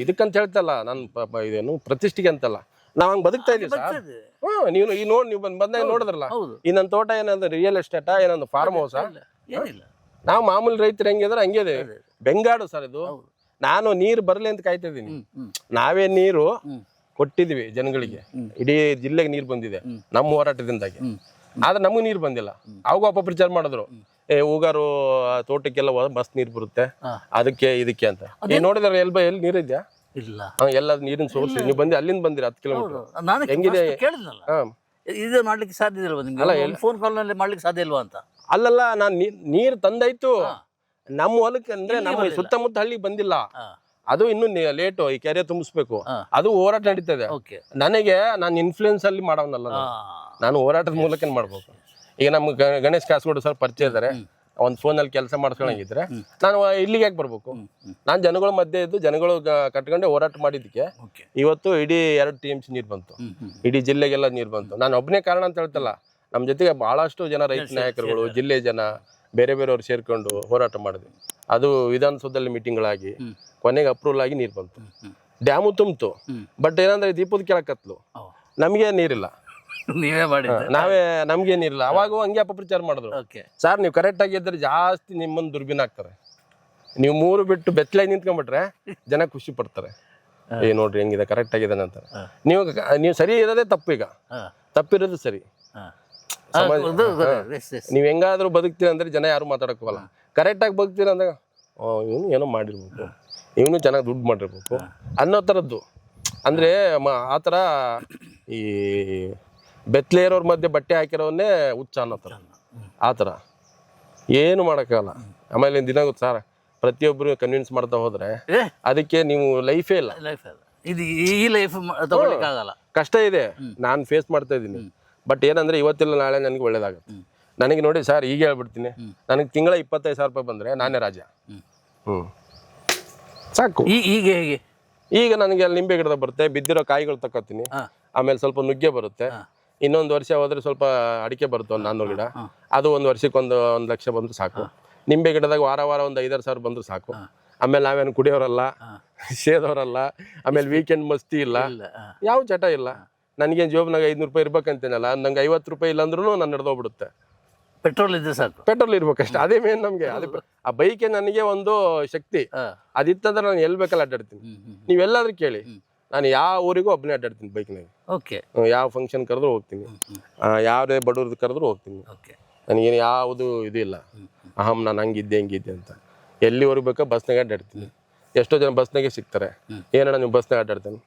ಇದಕ್ಕಂತ ಹೇಳ್ತಲ್ಲ, ನಾನು ಇದೇನು ಪ್ರತಿಷ್ಠೆಗೆ ಅಂತಲ್ಲ. ನಾವು ಹಂಗೆ ಬದುಕ್ತಾ ಇದ್ದೀವಿ ಸರ್. ನೀವು ಈ ನೀವು ಬಂದಾಗ ನೋಡಿದ್ರಲ್ಲ, ಈ ನನ್ನ ತೋಟ ಏನಂದ್ರೆ ರಿಯಲ್ ಎಸ್ಟೇಟಾ, ಏನೊಂದು ಫಾರ್ಮ್ ಹೌಸಾ? ನಾವು ಮಾಮೂಲಿ ರೈತರು ಹೆಂಗಿದ್ರೆ ಹಂಗೆ ಇದೆ. ಬೆಂಗಾಡು ಸರ್ ಇದು. ನಾನು ನೀರು ಬರಲಿ ಅಂತ ಕಾಯ್ತಾ ಇದ್ದೀನಿ. ನಾವೇ ನೀರು ಕೊಟ್ಟಿದ್ವಿ ಜನಗಳಿಗೆ, ಇಡೀ ಜಿಲ್ಲೆಗೆ ನೀರು ಬಂದಿದೆ ನಮ್ಮ ಹೋರಾಟದಿಂದಾಗಿ. ಆದ್ರೆ ನಮಗೂ ನೀರು ಬಂದಿಲ್ಲ. ಅವಾಗ ಅಪಪ್ರಚಾರ ಮಾಡಿದ್ರು, ಹೋಗಾರು ತೋಟಕ್ಕೆಲ್ಲ ಬಸ್ ನೀರು ಬರುತ್ತೆ ಅದಕ್ಕೆ ಇದಕ್ಕೆ ಅಂತ. ನೀವು ನೋಡಿದ್ರೆ ಎಲ್ಲಿ ನೀರು ಇದೆಯಾ? ಇಲ್ಲ. ಎಲ್ಲ ನೀರಿನ ಸೋರ್ಸ್. ನೀವು ಬಂದು ಅಲ್ಲಿಂದ ಬಂದಿರಿ 10 ಕಿಲೋಮೀಟರ್. ಹೆಂಗಿದೆ ಇದು ಮಾಡ್ಲಿಕ್ಕೆ ಸಾಧ್ಯ ಇಲ್ವಾ ನಿಮ್ಗೆ? ಫೋನ್ ಕಾಲ್ ನಲ್ಲಿ ಮಾಡ್ಲಿಕ್ಕೆ ಸಾಧ್ಯ ಇಲ್ವಾ ಅಂತ? ಅಲ್ಲಲ್ಲ, ನಾನು ನೀರು ತಂದಾಯ್ತು ನಮ್ಮ ಹೊಲಕ್ಕೆ. ಅಂದ್ರೆ ನಮ್ಮ ಸುತ್ತಮುತ್ತ ಹಳ್ಳಿ ಬಂದಿಲ್ಲ. ಅದು ಇನ್ನು ಲೇಟು. ಈ ಕೆರೆ ತುಂಬಿಸ್ಬೇಕು. ಅದು ಹೋರಾಟ ನಡೀತದೆ. ನನಗೆ ನಾನು ಇನ್ಫ್ಲೂಯೆನ್ಸ್ ಅಲ್ಲಿ ಮಾಡೋನಲ್ಲ, ನಾನು ಹೋರಾಟದ ಮೂಲಕ ಮಾಡ್ಬೇಕು. ಈಗ ನಮ್ಗೆ ಗಣೇಶ್ ಕಾಸರಗೋಡು ಸರ್ ಪರಿಚಯ ಇದ್ದಾರೆ. ಒಂದು ಫೋನಲ್ಲಿ ಕೆಲಸ ಮಾಡಿಸ್ಕೊಳಂಗಿದ್ರೆ ನಾನು ಇಲ್ಲಿಗೆ ಯಾಕೆ ಬರ್ಬೇಕು? ನಾನು ಜನಗಳ ಮಧ್ಯೆ ಇದ್ದು ಜನಗಳು ಕಟ್ಕೊಂಡೆ ಹೋರಾಟ ಮಾಡಿದ್ದಕ್ಕೆ ಇವತ್ತು ಇಡೀ 2 TMC ನೀರು ಬಂತು. ಇಡೀ ಜಿಲ್ಲೆಗೆಲ್ಲ ನೀರು ಬಂತು. ನಾನು ಒಬ್ಬನೇ ಕಾರಣ ಅಂತ ಹೇಳ್ತಲ್ಲ, ನಮ್ಮ ಜೊತೆಗೆ ಬಹಳಷ್ಟು ಜನ ರೈತ ನಾಯಕರುಗಳು, ಜಿಲ್ಲೆ ಜನ, ಬೇರೆಯವ್ರು ಸೇರ್ಕೊಂಡು ಹೋರಾಟ ಮಾಡಿದ್ವಿ. ಅದು ವಿಧಾನಸೌಧದಲ್ಲಿ ಮೀಟಿಂಗ್ಗಳಾಗಿ ಕೊನೆಗೆ ಅಪ್ರೂವಲ್ ಆಗಿ ನೀರು ಬಂತು. ಡ್ಯಾಮು ತುಂಬಿತು, ಬಟ್ ಏನಂದ್ರೆ ದೀಪದ ಕೆಳಗೆ ಕತ್ಲು, ನಮಗೆ ನೀರಿಲ್ಲ, ನೀವೇ ಮಾಡಿದ್ದೆ. ನಮ್ಗೆ ನೀರಿಲ್ಲ. ಅವಾಗ ಹಂಗೆ ಅಪಪ್ರಚಾರ ಮಾಡಿದ್ರು. ಓಕೆ ಸರ್ ನೀವು ಕರೆಕ್ಟ್ ಆಗಿದ್ರೆ ಜಾಸ್ತಿ ನಿಮ್ಮನ್ನು ದುರ್ಬಿನ್ ಆಗ್ತಾರೆ, ನೀವು 3 ಬಿಟ್ಟು ಬೆತ್ತಲಾಗಿ ನಿಂತ್ಕೊಂಡ್ಬಿಟ್ರೆ ಜನ ಖುಷಿ ಪಡ್ತಾರೆ, ಏ ನೋಡ್ರಿ ಹೆಂಗಿದೆ ಕರೆಕ್ಟ್ ಆಗಿದೆ ಅಂತಾರೆ. ನೀವು ಸರಿ ಇರೋದೇ ತಪ್ಪು, ಈಗ ತಪ್ಪಿರೋದು ಸರಿ. ನೀವು ಹೆಂಗಾದ್ರೂ ಬದುಕ್ತೀರ ಅಂದ್ರೆ ಜನ ಯಾರು ಮಾತಾಡಕ್ ಹೋಗಲ್ಲ. ಕರೆಕ್ಟಾಗಿ ಬದುಕ್ತೀರ ಅಂದಾಗ ಇವನು ಏನೋ ಮಾಡಿರ್ಬೇಕು, ಇವನು ಚೆನ್ನಾಗಿ ದುಡ್ಡು ಮಾಡಿರ್ಬೇಕು ಅನ್ನೋ ಥರದ್ದು. ಅಂದರೆ ಆ ಥರ ಈ ಬೆತ್ತಲೇರೋರ್ ಮಧ್ಯೆ ಬಟ್ಟೆ ಹಾಕಿರೋವನ್ನೇ ಹುಚ್ಚ ಅನ್ನೋ ಥರ, ಆ ಥರ ಏನು ಮಾಡೋಕ್ಕಾಗಲ್ಲ. ಆಮೇಲೆ ದಿನ ಗೊತ್ತು ಸರ್, ಪ್ರತಿಯೊಬ್ಬರು ಕನ್ವಿನ್ಸ್ ಮಾಡ್ತಾ ಹೋದ್ರೆ ಅದಕ್ಕೆ ನೀವು ಲೈಫೇ ಇಲ್ಲ. ಇದು ಈ ಲೈಫ್ ತಗೊಳ್ಳಿಕ್ಕಾಗಲ್ಲ, ಕಷ್ಟ ಇದೆ. ನಾನು ಫೇಸ್ ಮಾಡ್ತಾ ಇದ್ದೀನಿ. ಬಟ್ ಏನಂದ್ರೆ ಇವತ್ತಿಲ್ಲ ನಾಳೆ ನನಗೆ ಒಳ್ಳೇದಾಗುತ್ತೆ. ನನಗೆ ನೋಡಿ ಸರ್, ಈಗ ಹೇಳ್ಬಿಡ್ತೀನಿ, ನನಗೆ ತಿಂಗಳ 25,000 ರೂಪಾಯಿ ಬಂದರೆ ನಾನೇ ರಾಜ. ಸಾಕು. ಈಗ ಹೇಗೆ? ಈಗ ನನಗೆ ಅಲ್ಲಿ ನಿಂಬೆ ಗಿಡದ ಬರುತ್ತೆ, ಬಿದ್ದಿರೋ ಕಾಯಿಗಳು ತಗೋತೀನಿ, ಆಮೇಲೆ ಸ್ವಲ್ಪ ನುಗ್ಗೆ ಬರುತ್ತೆ, ಇನ್ನೊಂದು ವರ್ಷ ಹೋದ್ರೆ ಸ್ವಲ್ಪ ಅಡಿಕೆ ಬರುತ್ತೆ, ಒಂದು 400 ಗಿಡ, ಅದು ಒಂದು ವರ್ಷಕ್ಕೆ 1 ಲಕ್ಷ ಬಂದ್ರೆ ಸಾಕು. ನಿಂಬೆ ಗಿಡದಾಗ ವಾರ ಒಂದು 5,000 ಸಾವಿರ ಬಂದ್ರೆ ಸಾಕು. ಆಮೇಲೆ ನಾವೇನು ಕುಡಿಯೋರಲ್ಲ, ಸೇದೋರಲ್ಲ, ಆಮೇಲೆ ವೀಕೆಂಡ್ ಮಸ್ತಿ ಇಲ್ಲ, ಯಾವ ಚಟ ಇಲ್ಲ. ನನಗೇನು ಜೋಬ್ನಾಗ 500 ರೂಪಾಯಿ ಇರ್ಬೇಕಂತೇನಲ್ಲ, ನಂಗೆ 50 ರೂಪಾಯಿ ಇಲ್ಲ ಅಂದ್ರೂ ನಾನು ನಡೆದೋಗ್ಬಿಡುತ್ತೆ. ಪೆಟ್ರೋಲ್ ಇದ್ರೆ ಸಾಕು, ಪೆಟ್ರೋಲ್ ಇರ್ಬೇಕಷ್ಟೇ, ಅದೇ ಮೇನ್ ನಮಗೆ. ಆ ಬೈಕೆ ನನಗೆ ಒಂದು ಶಕ್ತಿ, ಅದಿತ್ತಂದ್ರೆ ನಾನು ಎಲ್ಲಿ ಬೇಕಲ್ಲ ಅಡ್ಡಾಡ್ತೀನಿ. ನೀವೆಲ್ಲಾದ್ರೂ ಕೇಳಿ, ನಾನು ಯಾವ ಊರಿಗೂ ಒಬ್ಬನೇ ಅಡ್ಡಾಡ್ತೀನಿ ಬೈಕ್ನಾಗ. ಓಕೆ. ಯಾವ ಫಂಕ್ಷನ್ ಕರೆದ್ರು ಹೋಗ್ತೀನಿ, ಯಾವುದೇ ಬಡವ್ರದ್ದು ಕರೆದ್ರು ಹೋಗ್ತೀನಿ. ನನಗೇನು ಯಾವುದು ಇದು ಇಲ್ಲ, ನಾನು ಹಂಗಿದ್ದೆ ಹಿಂಗಿದ್ದೆ ಅಂತ. ಎಲ್ಲಿವರೆಗೂ ಬೇಕೋ ಬಸ್ನಾಗ ಅಡ್ಡಾಡ್ತೀನಿ. ಎಷ್ಟೋ ಜನ ಬಸ್ನಾಗೆ ಸಿಗ್ತಾರೆ, ಏನಣ್ಣ ನೀವು ಬಸ್ನಾಗ ಅಡ್ಡಾಡ್ತಾನೆ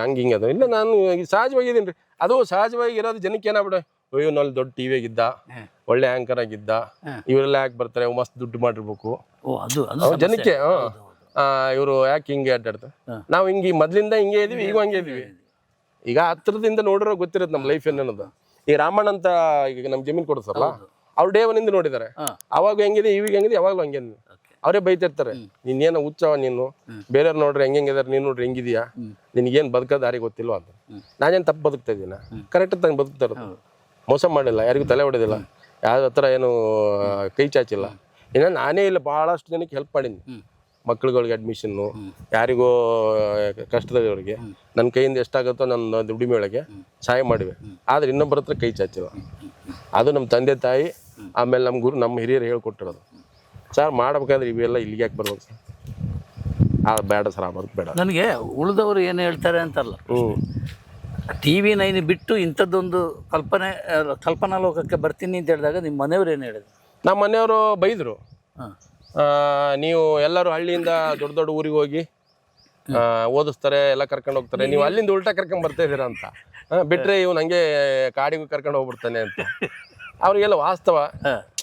ಹಂಗೆ ಹಿಂಗೆ ಅದು ಇಲ್ಲ. ನಾನು ಸಹಜವಾಗಿದ್ದೀನಿ ರೀ. ಅದು ಸಹಜವಾಗಿ ಇರೋದು ಜನಕ್ಕೆ ಏನಾಗ್ಬಿಡ, ಅಯ್ಯೋ ನಲ್ಲಿ ದೊಡ್ಡ ಟಿವಿಯಾಗಿದ್ದ, ಒಳ್ಳೆ ಆ್ಯಂಕರ್ ಆಗಿದ್ದ, ಇವರೆಲ್ಲ ಯಾಕೆ ಬರ್ತಾರೆ, ಮಸ್ತ್ ದುಡ್ಡು ಮಾಡಿರ್ಬೇಕು ಜನಕ್ಕೆ. ಇವರು ಯಾಕೆ ಹಿಂಗೆ ಅಡ್ಡಾಡ್ತಾರೆ. ನಾವು ಹಿಂಗೆ ಮೊದ್ಲಿಂದ ಹಿಂಗೆ ಇದೀವಿ, ಈಗ ಹಂಗೆ ಇದೀವಿ. ಈಗ ಹತ್ರದಿಂದ ನೋಡಿರೋ ಗೊತ್ತಿರುತ್ತೆ ನಮ್ಮ ಲೈಫ್ ಏನನ್ನೋದು. ಈ ರಾಮಣ್ಣ ಅಂತ ಈಗ ನಮ್ ಜಮೀನ್ ಕೊಡ್ತಾರಲ್ಲ, ಅವ್ರು ಡೇ 1 ಇಂದ ನೋಡಿದ್ದಾರೆ. ಅವಾಗ ಹೆಂಗಿದೆ, ಇವಾಗ ಹೆಂಗಿದೆ, ಯಾವಾಗಲೂ ಹಂಗೆ. ಅವರೇ ಬೈತಿರ್ತಾರೆ, ನೀನೇನೋ ಹುಚ್ಚವ ನೀನು, ಬೇರೆಯವ್ರು ನೋಡ್ರಿ ಹೆಂಗಿದಾರೆ, ನೀನು ನೋಡ್ರಿ ಹೆಂಗಿದ್ಯಾ, ನಿನಗೇನು ಬದುಕೋ ದಾರಿ ಗೊತ್ತಿಲ್ವ ಅಂತ. ನಾನೇನು ತಪ್ಪು ಬದುಕ್ತಾ ಇದ್ದೀನ, ಕರೆಕ್ಟ್ ತಂಗೆ ಬದುಕ್ತಾ ಇರೋದು, ಮೋಸ ಮಾಡಿಲ್ಲ, ಯಾರಿಗೂ ತಲೆ ಹೊಡೆದಿಲ್ಲ, ಯಾರ ಹತ್ರ ಏನು ಕೈ ಚಾಚಿಲ್ಲ. ಇನ್ನು ನಾನೇ ಇಲ್ಲ ಭಾಳಷ್ಟು ಜನಕ್ಕೆ ಹೆಲ್ಪ್ ಮಾಡೀನಿ. ಮಕ್ಳುಗಳಿಗೆ ಅಡ್ಮಿಷನ್ನು, ಯಾರಿಗೋ ಕಷ್ಟದವ್ರಿಗೆ ನನ್ನ ಕೈಯಿಂದ ಎಷ್ಟಾಗುತ್ತೋ ನನ್ನ ದುಡಿಮೆ ಒಳಗೆ ಸಹಾಯ ಮಾಡಿವೆ. ಆದರೆ ಇನ್ನೊಬ್ಬರ ಹತ್ರ ಕೈ ಚಾಚಿಲ್ಲ. ಅದು ನಮ್ಮ ತಂದೆ ತಾಯಿ, ಆಮೇಲೆ ನಮ್ಮ ಗುರು, ನಮ್ಮ ಹಿರಿಯರು ಹೇಳ್ಕೊಟ್ಟಿರೋದು. ಸರ್ ಮಾಡ್ಬೇಕಾದ್ರೆ ಇವೆಲ್ಲ ಇಲ್ಲಿಗೆ ಯಾಕೆ ಬರ್ಬೇಕು ಸರ್, ಬೇಡ ಸರ್, ಆಗೋದು ಬೇಡ. ನನಗೆ ಉಳಿದವರು ಏನು ಹೇಳ್ತಾರೆ ಅಂತಲ್ಲ, TV 9 ಬಿಟ್ಟು ಇಂಥದ್ದೊಂದು ಕಲ್ಪನಾ ಲೋಕಕ್ಕೆ ಬರ್ತೀನಿ ಅಂತ ಹೇಳಿದಾಗ ನಿಮ್ಮ ಮನೆಯವ್ರು ಏನು ಹೇಳಿದ್ರು? ನಮ್ಮ ಮನೆಯವರು ಬೈದರು, ನೀವು ಎಲ್ಲರೂ ಹಳ್ಳಿಯಿಂದ ದೊಡ್ಡ ದೊಡ್ಡ ಊರಿಗೆ ಹೋಗಿ ಓದಿಸ್ತಾರೆ, ಎಲ್ಲ ಕರ್ಕೊಂಡು ಹೋಗ್ತಾರೆ, ನೀವು ಅಲ್ಲಿಂದ ಉಲ್ಟಾ ಕರ್ಕೊಂಡ್ ಬರ್ತಾ ಇದ್ದೀರಾ ಅಂತ. ಬಿಟ್ರೆ ಇವ್ನು ಹಂಗೆ ಕಾಡಿಗೂ ಕರ್ಕೊಂಡು ಹೋಗ್ಬಿಡ್ತಾನೆ ಅಂತ. ಅವ್ರಿಗೆಲ್ಲ ವಾಸ್ತವ.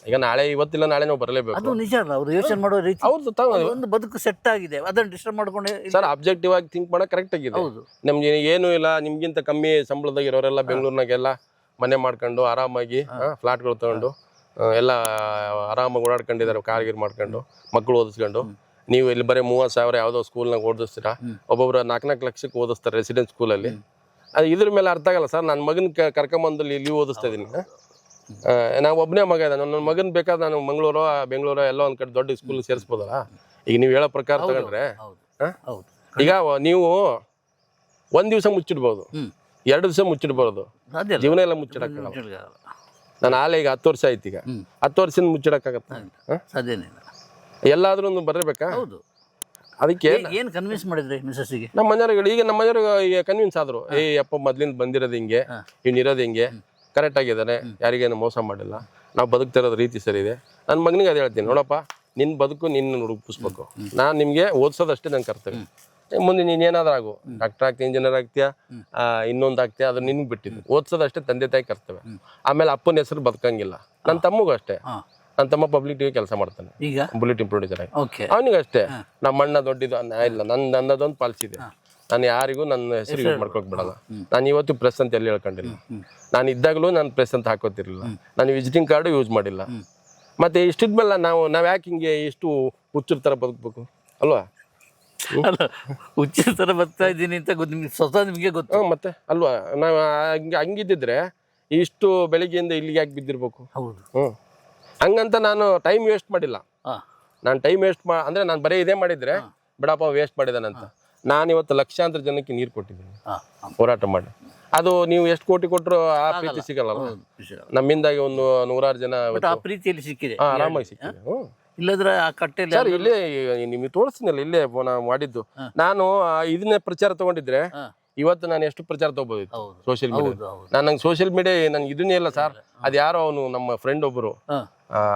ಈಗ ನಾಳೆ ಇವತ್ತಿಲ್ಲ ನಾಳೆ ನಾವು ಬರಲೇಬೇಕು. ಅದು ನಿಜ ಅಲ್ಲ, ಅವ್ರು ಯೋಚನೆ ಮಾಡೋ ರೀತಿ, ಅವ್ರದ್ದು ಒಂದು ಬದುಕು ಸೆಟ್ ಆಗಿದೆ, ಅದನ್ನು ಡಿಸ್ಟರ್ಬ್ ಮಾಡ್ಕೊಂಡು. ಸರ್ ಆಬ್ಜೆಕ್ಟಿವ್ ಆಗಿ ಥಿಂಕ್ ಮಾಡೋ ಕರೆಕ್ಟ್ ಆಗಿದೆ. ನಮ್ಗೆ ಏನು ಇಲ್ಲ, ನಿಮ್ಗಿಂತ ಕಮ್ಮಿ ಸಂಬಳದಾಗ ಇರೋರೆಲ್ಲ ಬೆಂಗಳೂರಿನಾಗೆಲ್ಲ ಮನೆ ಮಾಡ್ಕೊಂಡು ಆರಾಮಾಗಿ ಫ್ಲಾಟ್ಗಳು ತಗೊಂಡು ಎಲ್ಲ ಆರಾಮಾಗಿ ಓಡಾಡ್ಕೊಂಡಿದ್ದಾರೆ, ಕಾರ್ಗಿರ್ ಮಾಡ್ಕೊಂಡು ಮಕ್ಕಳು ಓದಿಸ್ಕೊಂಡು. ನೀವು ಇಲ್ಲಿ ಬರೀ 30,000 ಯಾವುದೋ ಸ್ಕೂಲ್ನಾಗ ಓದಿಸ್ತೀರಾ, ಒಬ್ಬೊಬ್ರು 4 ಲಕ್ಷಕ್ಕೆ ಓದಿಸ್ತಾರೆ ರೆಸಿಡೆನ್ಸ್ ಸ್ಕೂಲಲ್ಲಿ. ಅದು ಇದ್ರ ಮೇಲೆ ಅರ್ಥ ಆಗಲ್ಲ ಸರ್. ನನ್ನ ಮಗನ ಕರ್ಕೊಂಬಂದು ಇಲ್ಲಿ ಓದಿಸ್ತಾ ಇದ್ದೀನಿ. ನಾವು ಒಬ್ಬನೇ ಮಗ ಇದೆ, ನನ್ನ ಮಗನ ಬೇಕಾದ್ರೆ ನಾನು ಮಂಗಳೂರು ಬೆಂಗಳೂರು ಎಲ್ಲೋ ಒಂದು ಕಡೆ ದೊಡ್ಡ ಸ್ಕೂಲ್ ಸೇರಿಸ್ಬೋದಲ್ಲ. ಈಗ ನೀವು ಹೇಳೋ ಪ್ರಕಾರ ತಗೊಂಡ್ರೆ, ಈಗ ನೀವು 1 ದಿವಸ ಮುಚ್ಚಿಡ್ಬೋದು, 2 ದಿವಸ ಮುಚ್ಚಿಡ್ಬೋದು, ಜೀವನ ಎಲ್ಲ ಮುಚ್ಚಿಡಕ್ಕಾಗಲ್ಲ. ನಾನು ಆಲೆ ಈಗ 10 ವರ್ಷ ಆಯ್ತು, ಈಗ 10 ವರ್ಷದಿಂದ ಮುಚ್ಚಿಡಕ್ಕಾಗತ್ತೆ? ಎಲ್ಲಾದ್ರೂ ಒಂದು ಬರಬೇಕಾ? ಅದಕ್ಕೆ ಏನು ಕನ್ವಿನ್ಸ್ ಮಾಡಿದ್ರಿ ಮಿಸಸ್ಸಿಗೆ? ನಮ್ಮ ಮನೆಯವ್ರಿಗೆ ಈಗ ನಮ್ಮ ಮನೆಯವ್ರಿಗೆ ಕನ್ವಿನ್ಸ್ ಆದ್ರು, ಅಪ್ಪ ಮೊದ್ಲಿಂದ ಬಂದಿರೋದು ಹಿಂಗೆ, ಇವ್ನು ಇರೋದು ಹಿಂಗೆ, ಕರೆಕ್ಟ್ ಆಗಿದ್ದಾನೆ, ಯಾರಿಗೇನು ಮೋಸ ಮಾಡಿಲ್ಲ, ನಾವು ಬದುಕ್ತಿರೋದು ರೀತಿ ಸರಿ ಇದೆ. ನನ್ನ ಮಗನಿಗೆ ಅದು ಹೇಳ್ತೀನಿ, ನೋಡಪ್ಪ ನಿನ್ನ ಬದುಕು ನಿನ್ನ ರೂಪಿಸ್ಬೇಕು, ನಾನು ನಿಮಗೆ ಓದಿಸೋದಷ್ಟೇ ನನ್ನ ಕರ್ತವ್ಯ. ಮುಂದೆ ನೀನು ಏನಾದ್ರೂ ಆಗು, ಡಾಕ್ಟರ್ ಆಗ್ತೀಯ, ಇಂಜಿನಿಯರ್ ಆಗ್ತೀಯಾ, ಇನ್ನೊಂದು ಆಗ್ತೀಯ, ಅದು ನಿನ್ಗೆ ಬಿಟ್ಟಿದ್ದು. ಓದಿಸೋದಷ್ಟೇ ತಂದೆ ತಾಯಿ ಕರ್ತವ್ಯ. ಆಮೇಲೆ ಅಪ್ಪನ ಹೆಸರು ಬದುಕಂಗಿಲ್ಲ. ನನ್ನ ತಮ್ಮಗೂ ಅಷ್ಟೇ, ನನ್ನ ತಮ್ಮ ಪಬ್ಲಿಕ್ ಟಿವಿ ಕೆಲಸ ಮಾಡ್ತಾನೆ, ಈಗ ಬುಲೆಟಿನ್ ಪ್ರೊಡ್ಯೂಸರ್ ಆಗಿ. ಅವನಿಗೆ ಅಷ್ಟೇ, ನಮ್ಮ ಅಣ್ಣ ದೊಡ್ಡದು ಇಲ್ಲ, ನನ್ನದೊಂದು ಪಾಲಿಸಿ ಇದೆ. ನಾನು ಯಾರಿಗೂ ನನ್ನ ಹೆಸರು ಯೂಸ್ ಮಾಡ್ಕೊಕ್ ಬಿಡಲ್ಲ. ನಾನು ಇವತ್ತು ಪ್ರೆಸ್ ಅಂತ ಎಲ್ಲಿ ಹೇಳ್ಕೊಂಡಿಲ್ಲ. ನಾನು ಇದ್ದಾಗಲೂ ನಾನು ಪ್ರೆಸ್ ಅಂತ ಹಾಕೋತಿರ್ಲಿಲ್ಲ. ನಾನು ವಿಸಿಟಿಂಗ್ ಕಾರ್ಡು ಯೂಸ್ ಮಾಡಿಲ್ಲ. ಮತ್ತೆ ಇಷ್ಟಿದ್ಮೇಲೆ ನಾವು ಯಾಕೆ ಹಿಂಗೆ ಇಷ್ಟು ಹುಚ್ಚರ ಥರ ಬದುಕಬೇಕು ಅಲ್ವಾ? ಹುಚ್ಚರ ಥರ ಬರ್ತಾ ಇದ್ದೀನಿ ಅಂತ ಸ್ವತಃ ನಿಮಗೆ ಗೊತ್ತು ಮತ್ತೆ ಅಲ್ವಾ? ನಾವು ಹಂಗಿದ್ದಿದ್ರೆ ಇಷ್ಟು ಬೆಳಿಗ್ಗೆಯಿಂದ ಇಲ್ಲಿಗೆ ಯಾಕೆ ಬಿದ್ದಿರ್ಬೇಕು? ಹಂಗಂತ ನಾನು ಟೈಮ್ ವೇಸ್ಟ್ ಮಾಡಿಲ್ಲ. ನಾನು ಟೈಮ್ ವೇಸ್ಟ್ ಅಂದ್ರೆ ನಾನು ಬರೀ ಇದೇ ಮಾಡಿದ್ರೆ ಬಿಡಪ್ಪ ವೇಸ್ಟ್ ಮಾಡಿದಾನಂತ. ನಾನು ಇವತ್ತು ಲಕ್ಷಾಂತರ ಜನಕ್ಕೆ ನೀರು ಕೊಟ್ಟಿದ್ದೀನಿ ಹೋರಾಟ ಮಾಡಿ. ಅದು ನೀವು ಎಷ್ಟು ಕೋಟಿ ಕೊಟ್ಟರು ಆ ಪ್ರೀತಿ ಸಿಗಲ್ಲ. ನಮ್ಮಿಂದಾಗಿ ಒಂದು 100 ಜನ ಆ ಪ್ರೀತಿಯಲ್ಲಿ ಸಿಕ್ಕಿದೆ, ಆರಾಮಾಗಿ ಸಿಕ್ಕಿದೆ. ಇಲ್ಲದ್ರೆ ಆ ಕಟ್ಟೆಯಲ್ಲಿ ಸರ್ ಇಲ್ಲೇ ನಿಮಗೆ ತೋರಿಸ್ತೀನಲ್ಲ, ಇಲ್ಲೇ ನಾವು ಮಾಡಿದ್ದು. ನಾನು ಇದನ್ನೇ ಪ್ರಚಾರ ತಗೊಂಡಿದ್ರೆ ಇವತ್ತು ನಾನು ಎಷ್ಟು ಪ್ರಚಾರ ತಗೋಬೋದಿತ್ತು ಸೋಷಿಯಲ್ ಮೀಡಿಯಾ. ನಂಗೆ ಸೋಷಿಯಲ್ ಮೀಡಿಯಾ ನಂಗೆ ಇದನ್ನೇ ಇಲ್ಲ ಸರ್. ಅದು ಯಾರೋ ಅವನು ನಮ್ಮ ಫ್ರೆಂಡ್ ಒಬ್ಬರು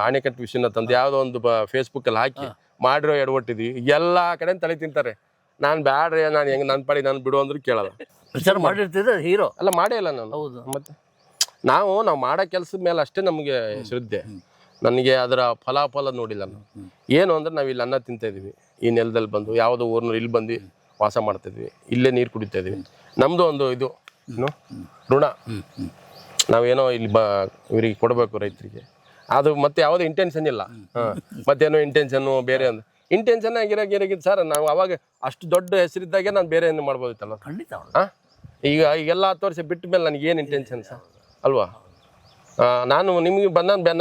ಆಣೆಕಟ್ಟು ವಿಶ್ವನಾಥ್ ಅಂತ ಯಾವುದೋ ಒಂದು ಫೇಸ್ಬುಕ್ ಅಲ್ಲಿ ಹಾಕಿ ಮಾಡಿರೋ ಎಡವಟ್ಟಿದ್ವಿ, ಎಲ್ಲಾ ಕಡೆ ತಲೆ ತಿಂತಾರೆ. ನಾನು ಬ್ಯಾಡ್ರಿ, ನಾನು ಹೆಂಗ್ ನನ್ನ ಪಾಡಿ ನಾನು ಬಿಡು ಅಂದ್ರೂ ಕೇಳಲ್ಲ. ಪ್ರಚಾರ ಮಾಡಿರ್ತಿದ್ರೆ ಹೀರೋ ಅಲ್ಲ, ಮಾಡೇ ಇಲ್ಲ ನಾನು. ಮತ್ತೆ ನಾವು ಮಾಡೋ ಕೆಲಸದ ಮೇಲೆ ಅಷ್ಟೇ ನಮಗೆ ಶ್ರದ್ಧೆ. ನನಗೆ ಅದರ ಫಲಾಫಲ ನೋಡಿಲ್ಲ ನಾನು. ಏನು ಅಂದ್ರೆ ನಾವು ಇಲ್ಲಿ ಅನ್ನ ತಿಂತಾ ಇದೀವಿ, ಈ ನೆಲದಲ್ಲಿ ಬಂದು ಯಾವುದೋ ಊರ್ನವ್ರು ಇಲ್ಲಿ ಬಂದು ವಾಸ ಮಾಡ್ತಾ ಇದ್ವಿ, ಇಲ್ಲೇ ನೀರು ಕುಡಿತಾ ಇದೀವಿ. ನಮ್ದು ಒಂದು ಇದು ಋಣ, ನಾವೇನೋ ಇಲ್ಲಿ ಇವರಿಗೆ ಕೊಡಬೇಕು ರೈತರಿಗೆ. ಅದು ಮತ್ತೆ ಯಾವುದೋ ಇಂಟೆನ್ಷನ್ ಇಲ್ಲ. ಮತ್ತೇನೋ ಇಂಟೆನ್ಷನ್ನು ಬೇರೆ ಒಂದು ಇಂಟೆನ್ಷನ್ ಆಗಿರಾಗಿರಾಗಿದ್ದು ಸರ್. ನಾವು ಅವಾಗ ಅಷ್ಟು ದೊಡ್ಡ ಹೆಸರಿದ್ದಾಗೆ ನಾನು ಬೇರೆ ಏನು ಮಾಡ್ಬೋದಿತ್ತಲ್ಲ. ಖಂಡಿತ. ಈಗೆಲ್ಲ 10 ವರ್ಷ ಬಿಟ್ಟ ಮೇಲೆ ನನಗೆ ಏನು ಇಂಟೆನ್ಷನ್ ಸರ್ ಅಲ್ವಾ? ನಾನು ನಿಮ್ಗೆ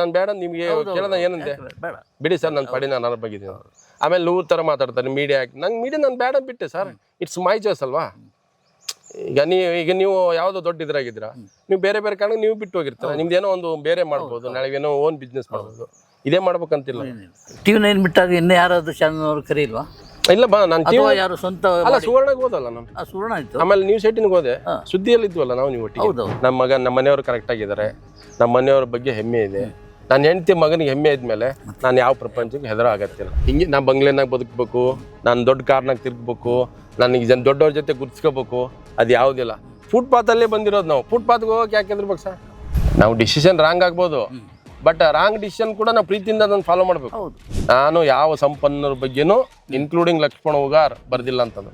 ನಾನು ಬೇಡ ನಿಮಗೆ ಕೇಳೋಣ ಏನಂತೆ, ಬಿಡಿ ಸರ್ ನನ್ನ ಪಡಿ ನಾನು ಆರಾಮಾಗಿದ್ದೀನಿ. ಆಮೇಲೆ 100 ಥರ ಮಾತಾಡ್ತಾರೆ ಮೀಡಿಯಾ ಹಾಕಿ. ನಂಗೆ ಮೀಡಿಯಾ ನಾನು ಬೇಡ ಬಿಟ್ಟೆ ಸರ್. ಇಟ್ಸ್ ಮೈ ಚಾಯ್ಸ್ ಅಲ್ವಾ? ಈಗ ನೀವು ಯಾವುದೋ ದೊಡ್ಡ ಇದ್ರಾಗಿದ್ದೀರಾ, ನೀವು ಬೇರೆ ಬೇರೆ ಕಾರಣ ನೀವು ಬಿಟ್ಟು ಹೋಗಿರ್ತಾರೆ. ನಿಮ್ದು ಏನೋ ಒಂದು ಬೇರೆ ಮಾಡ್ಬೋದು, ನಾಳೆ ಏನೋ ಓನ್ ಬಿಸ್ನೆಸ್ ಮಾಡ್ಬೋದು. ಇದೇ ಮಾಡ್ಬೇಕಂತಿಲ್ಲ. TV9 ಬಿಟ್ಟಾಗ ಇನ್ನೂ ಯಾರಾದ್ರೂ ಚಾನಲ್ ಕರೀಲ್ವಾ? ಇಲ್ಲ ನಾನು ಯಾರು ಸ್ವಂತ ಅಲ್ಲ, ಸುವರ್ಣಗೆ ಹೋದಲ್ಲ ನಾನು. ಸುವರ್ಣ ಆಯ್ತು. ಆಮೇಲೆ ನ್ಯೂಸ್ 18ಗೆ ಹೋದೆ, ಸುದ್ದಿಯಲ್ಲಿ ಇದ್ವಲ್ಲ ನಾವು ನೀವು ಒಟ್ಟಿಗೆ. ನಮ್ಮ ಮನೆಯವರು ಕರೆಕ್ಟ್ ಆಗಿದ್ದಾರೆ, ನಮ್ಮ ಮನೆಯವ್ರ ಬಗ್ಗೆ ಹೆಮ್ಮೆ ಇದೆ. ನನ್ನ ಹೆಂಡತಿ ಮಗನಿಗೆ ಹೆಮ್ಮೆ ಇದ್ಮೇಲೆ ನಾನು ಯಾವ ಪ್ರಪಂಚಕ್ಕೆ ಹೆದರೋ ಆಗತ್ತಿಲ್ಲ. ಹಿಂಗೆ ನಾನು ಬಂಗ್ಲೆನಾಗ ಬದುಕಬೇಕು, ನಾನು ದೊಡ್ಡ ಕಾರ್ನಾಗ ತಿರ್ಗಬೇಕು, ನನಗೆ ದೊಡ್ಡವ್ರ ಜೊತೆ ಗುರ್ಸ್ಕೋಬೇಕು, ಅದು ಯಾವುದಿಲ್ಲ. ಫುಟ್ಪಾತಲ್ಲೇ ಬಂದಿರೋದು ನಾವು. ಫುಟ್ಪಾತ್ಗೆ ಹೋಗಕ್ಕೆ ಯಾಕೆ ಹೆದರ್ಬೇಕು ಸರ್? ನಾವು ಡಿಸಿಷನ್ ರಾಂಗ್ ಆಗ್ಬೋದು, ಬಟ್ ರಾಂಗ್ ಡಿಸಿಷನ್ ಕೂಡ ನಾವು ಪ್ರೀತಿಯಿಂದ ಅದನ್ನು ಫಾಲೋ ಮಾಡಬೇಕು. ನಾನು ಯಾವ ಸಂಪನ್ನರ ಬಗ್ಗೆನೂ ಇನ್ಕ್ಲೂಡಿಂಗ್ ಲಕ್ಷ್ಮಣ ಹುಗಾರ್ ಬರ್ದಿಲ್ಲ ಅಂತಂದು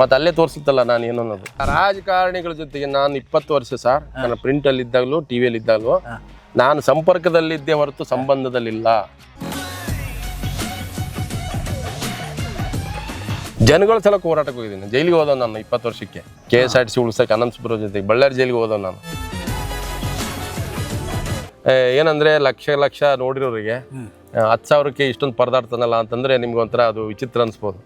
ಮತ್ತೆ ಅಲ್ಲೇ ತೋರಿಸುತ್ತಲ್ಲ ನಾನು ಏನು ಅನ್ನೋದು. ರಾಜಕಾರಣಿಗಳ ಜೊತೆಗೆ ನಾನು 20 ವರ್ಷ ಸರ್, ನನ್ನ ಪ್ರಿಂಟಲ್ಲಿ ಇದ್ದಾಗಲೂ ಟಿವಿಯಲ್ಲಿ ಇದ್ದಾಗಲೂ ನಾನು ಸಂಪರ್ಕದಲ್ಲಿದ್ದೇ ಹೊರತು ಸಂಬಂಧದಲ್ಲಿಲ್ಲ. ಜನಗಳ ಸಲಕ್ಕೆ ಹೋರಾಟಕ್ಕೆ ಹೋಗಿದ್ದೀನಿ. ಜೈಲಿಗೆ ಹೋದವ್ ನಾನು 20 ವರ್ಷಕ್ಕೆ. KSRTC ಉಳಿಸಕ್ಕೆ ಅನಂತಪುರ ಜೊತೆಗೆ ಬಳ್ಳಾರಿ ಜೈಲಿಗೆ ಹೋದವ್ ನಾನು. ಏನಂದ್ರೆ ಲಕ್ಷ ನೋಡಿರೋರಿಗೆ 10,000ಕ್ಕೆ ಇಷ್ಟೊಂದು ಪರದಾಡ್ತಾನಲ್ಲ ಅಂತಂದ್ರೆ ನಿಮ್ಗೆ ಒಂಥರ ಅದು ವಿಚಿತ್ರ ಅನ್ಸ್ಬೋದು.